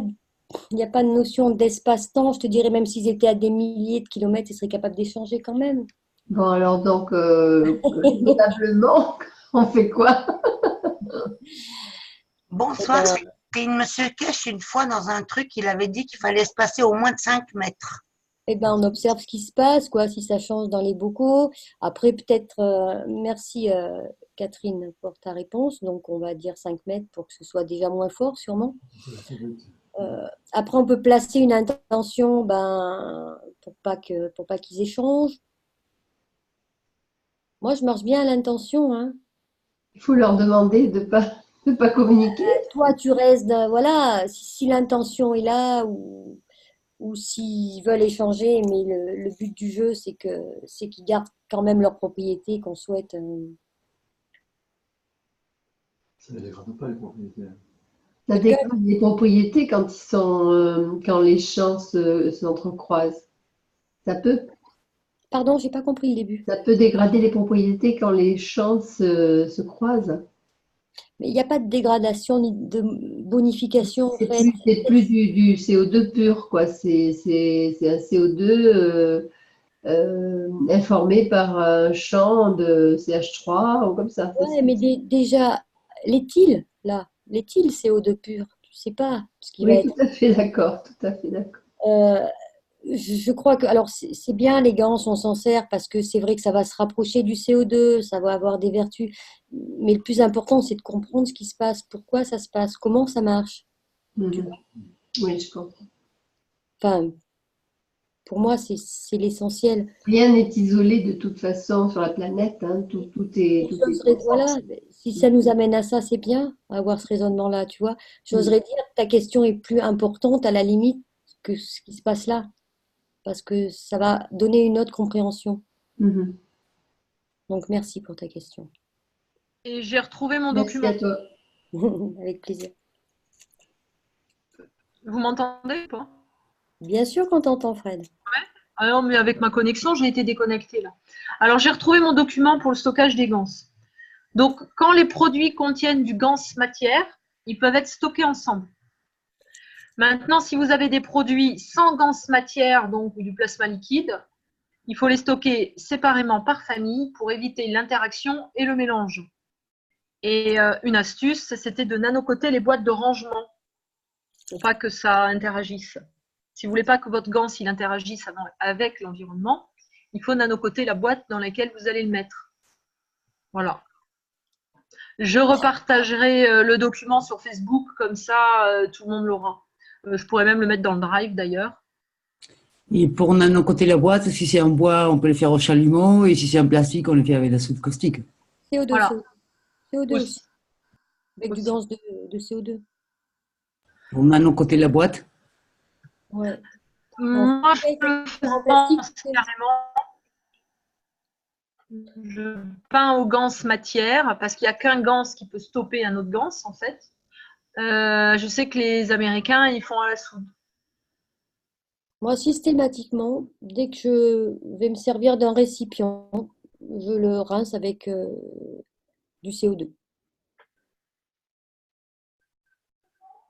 de notion d'espace-temps. Je te dirais, même s'ils étaient à des milliers de kilomètres, ils seraient capables d'échanger quand même. Bon, alors, donc, notablement, on fait quoi? Bonsoir, c'est Monsieur Cash, une fois dans un truc, il avait dit qu'il fallait se passer au moins de 5 mètres. Eh ben, on observe ce qui se passe, quoi, si ça change dans les bocaux. Après, peut-être, merci Catherine pour ta réponse. Donc, on va dire 5 mètres pour que ce soit déjà moins fort, sûrement. Après, on peut placer une intention pour pas qu'ils échangent. Moi, je marche bien à l'intention, hein. Il faut leur demander de pas communiquer. Toi, tu restes, voilà, si l'intention est là, ou ou s'ils veulent échanger, mais le but du jeu, c'est qu'ils gardent quand même leur propriété qu'on souhaite. Ça ne dégrade pas les propriétés. Ça dégrade les propriétés quand quand les champs s'entrecroisent. Ça peut? Pardon, j'ai pas compris le début. Ça peut dégrader les propriétés quand les champs se croisent. Mais il n'y a pas de dégradation ni de bonification, en fait. C'est plus du CO2 pur, quoi. C'est un CO2 informé par un champ de CH3 ou comme ça. Ouais, mais déjà, l'éthyle, là, l'éthyle CO2 pur, tu sais pas ce qui va Oui, être. tout à fait d'accord, tout à fait d'accord. Je crois que, alors c'est bien les ganses, on s'en sert parce que c'est vrai que ça va se rapprocher du CO2, ça va avoir des vertus, mais le plus important c'est de comprendre ce qui se passe, pourquoi ça se passe, comment ça marche. Tu vois. Oui, je comprends. Enfin, pour moi c'est l'essentiel. Rien n'est isolé de toute façon sur la planète, hein. Tout est. Voilà, si ça nous amène à ça, c'est bien, à avoir ce raisonnement-là, tu vois. J'oserais dire que ta question est plus importante à la limite que ce qui se passe là, parce que ça va donner une autre compréhension. Donc, merci pour ta question. Et j'ai retrouvé mon Merci document. à toi. Avec plaisir. Vous m'entendez ou pas? Bien sûr qu'on t'entend, Fred. Ouais. Ah non, mais avec ma connexion, j'ai été déconnectée là. Alors, j'ai retrouvé mon document pour le stockage des ganses. Donc, quand les produits contiennent du ganse matière, ils peuvent être stockés ensemble. Maintenant, si vous avez des produits sans ganse matière, donc du plasma liquide, il faut les stocker séparément par famille pour éviter l'interaction et le mélange. Et une astuce, c'était de nanocoter les boîtes de rangement pour pas que ça interagisse. Si vous voulez pas que votre ganse il interagisse avec l'environnement, il faut nanocoter la boîte dans laquelle vous allez le mettre. Voilà. Je repartagerai le document sur Facebook, comme ça tout le monde l'aura. Je pourrais même le mettre dans le drive d'ailleurs. Et pour nanocoter la boîte, si c'est en bois, on peut le faire au chalumeau, et si c'est en plastique, on le fait avec la soude caustique. CO2, Voilà. CO2 aussi. Avec du ganse de CO2. Pour nanocoter la boîte? Ouais. Moi, je le pense carrément. Je peins au ganse matière parce qu'il n'y a qu'un ganse qui peut stopper un autre ganse en fait. Je sais que les Américains, ils font à la soude. Moi, systématiquement, dès que je vais me servir d'un récipient, je le rince avec du CO2.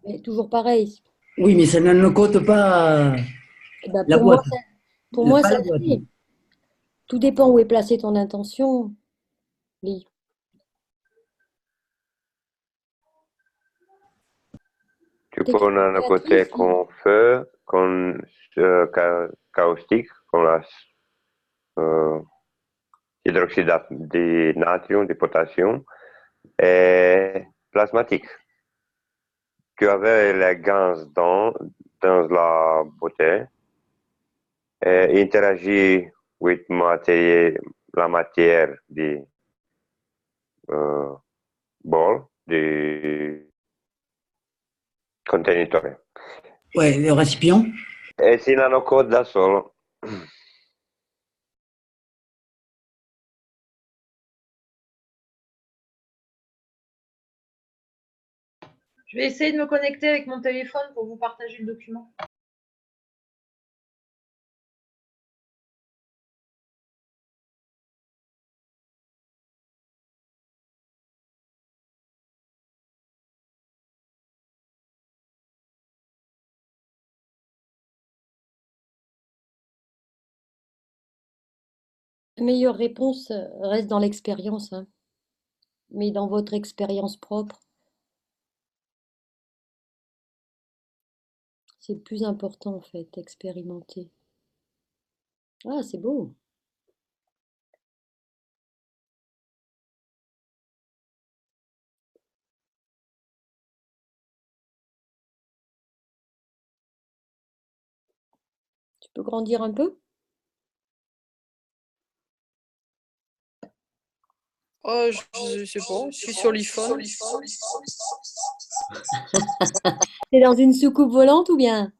Mais toujours pareil. Oui, mais ça nanocote pas Ben, la boîte. Pour moi, Pas ça la boîte. fait. Tout dépend où est placée ton intention, Lee. Tu peux nanocoter con feu, con caustique, con la hydroxyde de natrium, de potassium, et plasmatique. Tu avais les gaz dans la bouteille et interagit avec la matière du bol, du contenitore. Ouais, le récipient. E si nanocode da solo. Je vais essayer de me connecter avec mon téléphone pour vous partager le document. La meilleure réponse reste dans l'expérience, hein. Mais dans votre expérience propre. C'est le plus important, en fait, expérimenter. Ah, c'est beau. Tu peux grandir un peu? Oh, je sais pas, je suis sur l'iPhone. T'es dans une soucoupe volante ou bien?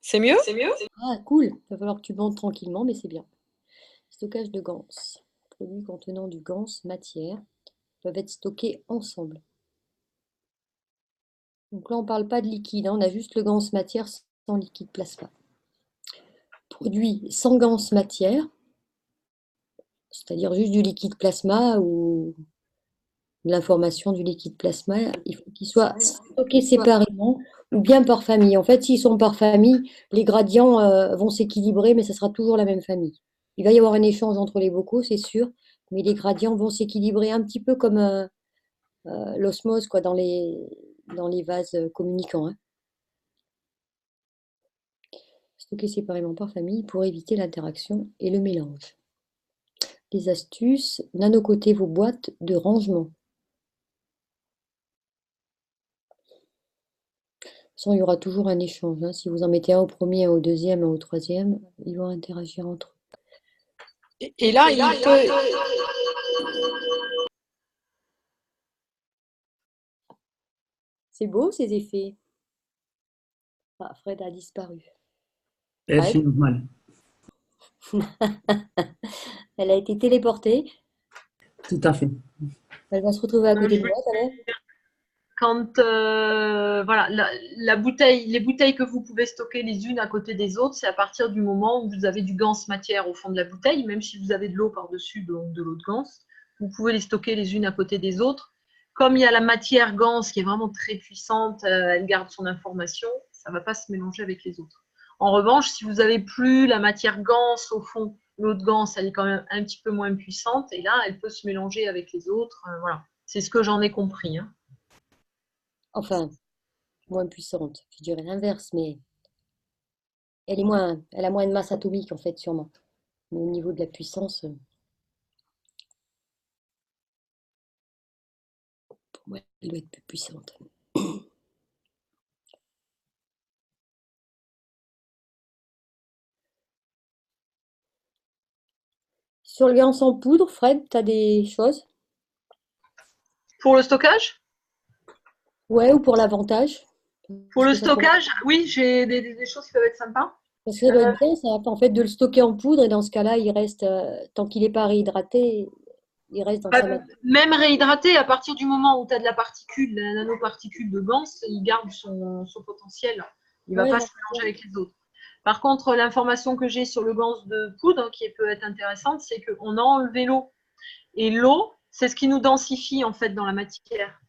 C'est mieux? Ah, cool. Il va falloir que tu montes tranquillement, mais c'est bien. Stockage de ganse. Produits contenant du ganse, matière, peuvent être stockés ensemble. Donc là, on ne parle pas de liquide, hein, on a juste le ganse matière sans liquide plasma. Produits sans ganse matière, c'est-à-dire juste du liquide plasma ou de l'information du liquide plasma, il faut qu'ils soient stockés séparément ou bien par famille. En fait, s'ils sont par famille, les gradients vont s'équilibrer, mais ce sera toujours la même famille. Il va y avoir un échange entre les bocaux, c'est sûr, mais les gradients vont s'équilibrer un petit peu comme l'osmose quoi, dans les vases communicants. Hein. Stocker séparément par famille pour éviter l'interaction et le mélange. Les astuces, nanocoter vos boîtes de rangement. Il y aura toujours un échange. Hein. Si vous en mettez un au premier, un au deuxième, un au troisième, ils vont interagir entre eux. Et là, il peut... C'est beau ces effets. Ah, Fred a disparu. C'est normal. Elle a été téléportée. Tout à fait. Elle va se retrouver à côté de moi, alors. Quand voilà, la bouteille, les bouteilles que vous pouvez stocker les unes à côté des autres, c'est à partir du moment où vous avez du ganse matière au fond de la bouteille, même si vous avez de l'eau par-dessus, donc de l'eau de ganse, vous pouvez les stocker les unes à côté des autres. Comme il y a la matière ganse qui est vraiment très puissante, elle garde son information, ça ne va pas se mélanger avec les autres. En revanche, si vous n'avez plus la matière ganse au fond, l'eau de ganse, elle est quand même un petit peu moins puissante, et là, elle peut se mélanger avec les autres. Voilà, c'est ce que j'en ai compris. Hein. Enfin, moins puissante. Je dirais l'inverse, mais elle a moins de masse atomique, en fait, sûrement. Mais au niveau de la puissance, pour moi, elle doit être plus puissante. Sur le ganse en poudre, Fred, tu as des choses? Pour le stockage? Ouais, ou pour l'avantage? Pour le stockage, oui, j'ai des choses qui peuvent être sympas. Parce que ça doit être bien, ça, en fait, de le stocker en poudre, et dans ce cas-là, il reste, tant qu'il n'est pas réhydraté, il reste dans sa matière. Même réhydraté, à partir du moment où tu as de la particule, la nanoparticule de ganse, il garde son potentiel. Il ne va pas se mélanger avec les autres. Par contre, l'information que j'ai sur le ganse de poudre, qui peut être intéressante, c'est qu'on a enlevé l'eau. Et l'eau, c'est ce qui nous densifie en fait dans la matière.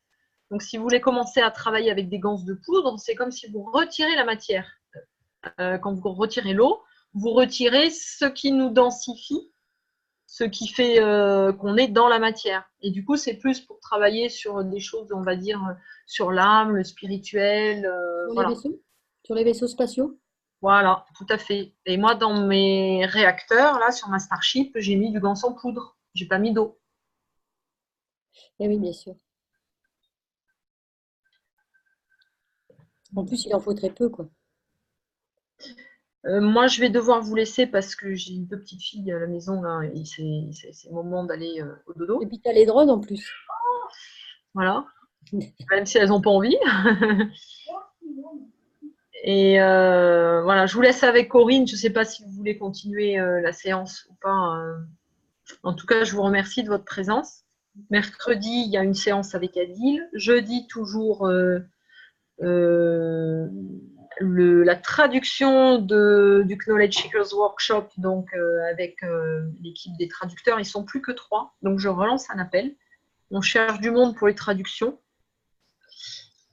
Donc, si vous voulez commencer à travailler avec des ganses de poudre, c'est comme si vous retirez la matière. Quand vous retirez l'eau, vous retirez ce qui nous densifie, ce qui fait qu'on est dans la matière. Et du coup, c'est plus pour travailler sur des choses, on va dire, sur l'âme, le spirituel. Voilà. Sur les vaisseaux spatiaux? Voilà, tout à fait. Et moi, dans mes réacteurs, là, sur ma Starship, j'ai mis du ganse en poudre. J'ai pas mis d'eau. Eh oui, bien sûr. En plus, il en faut très peu, quoi. Moi, je vais devoir vous laisser parce que j'ai 2 petites filles à la maison, là, et c'est le moment d'aller au dodo. Et puis, tu as les drones en plus. Voilà. Même si elles n'ont pas envie. Et voilà, je vous laisse avec Corinne. Je ne sais pas si vous voulez continuer la séance ou pas. En tout cas, je vous remercie de votre présence. Mercredi, il y a une séance avec Adil. Jeudi, toujours la traduction du Knowledge Seekers Workshop, donc avec l'équipe des traducteurs. Ils ne sont plus que 3, donc je relance un appel. On cherche du monde pour les traductions.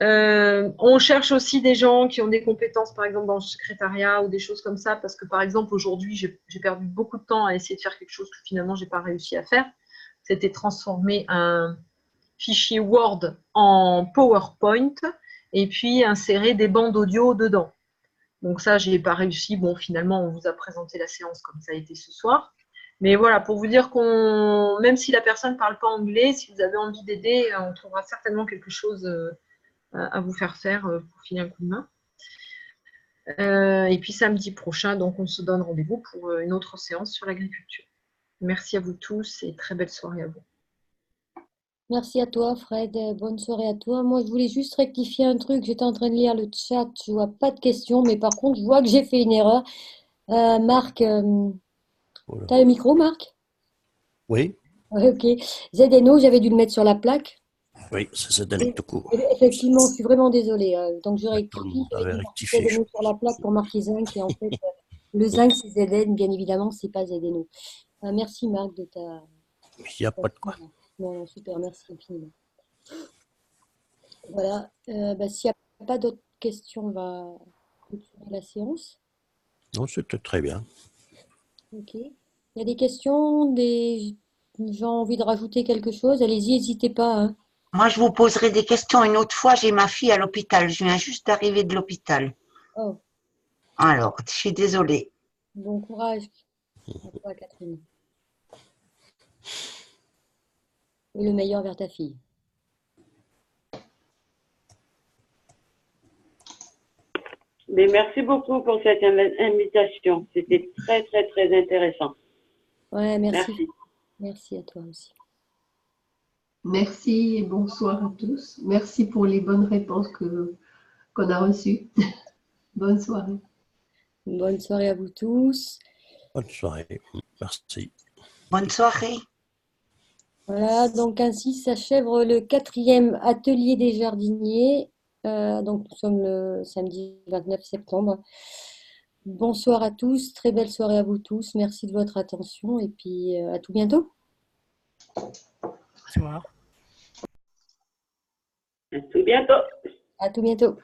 On cherche aussi des gens qui ont des compétences, par exemple dans le secrétariat ou des choses comme ça, parce que par exemple aujourd'hui, j'ai perdu beaucoup de temps à essayer de faire quelque chose que finalement je n'ai pas réussi à faire. C'était transformer un fichier Word en PowerPoint et puis insérer des bandes audio dedans. Donc ça, je n'ai pas réussi. Bon, finalement, on vous a présenté la séance comme ça a été ce soir. Mais voilà, pour vous dire même si la personne ne parle pas anglais, si vous avez envie d'aider, on trouvera certainement quelque chose à vous faire pour filer un coup de main. Et puis samedi prochain, donc on se donne rendez-vous pour une autre séance sur l'agriculture. Merci à vous tous et très belle soirée à vous. Merci à toi, Fred. Bonne soirée à toi. Moi, je voulais juste rectifier un truc. J'étais en train de lire le chat. Je vois pas de questions, mais par contre, je vois que j'ai fait une erreur. Marc, tu as le micro, Marc? Oui, Ouais, ok. ZNO, j'avais dû le mettre sur la plaque. oui, c'est ZNO tout court. Effectivement, je suis vraiment désolée. Donc, je Tout le rectifie. monde J'avais avait dû marquer rectifié. ZNO sur la plaque pour marquer zinc. Et en fait, le zinc, c'est ZN. Bien évidemment, c'est pas ZNO. Merci, Marc, de ta... Il n'y a pas de quoi. Non, super, merci infiniment. Voilà. S'il n'y a pas d'autres questions, on va continuer la séance. Non, c'était très bien. Ok. Il y a des questions, des gens ont envie de rajouter quelque chose? Allez-y, n'hésitez pas, hein. Moi, je vous poserai des questions une autre fois. J'ai ma fille à l'hôpital. Je viens juste d'arriver de l'hôpital. Oh, Alors, je suis désolée. bon courage à toi, Catherine. Et le meilleur vers ta fille. Mais merci beaucoup pour cette invitation. C'était très, très, très intéressant. Ouais, merci. Merci. Merci à toi aussi. Merci et bonsoir à tous. Merci pour les bonnes réponses qu'on a reçues. Bonne soirée. Bonne soirée à vous tous. Bonne soirée. Merci. Bonne soirée. Voilà, donc ainsi s'achève le 4e atelier des jardiniers. Donc nous sommes le samedi 29 septembre. Bonsoir à tous, très belle soirée à vous tous. Merci de votre attention et puis à tout bientôt. Bonsoir. À tout bientôt. À tout bientôt.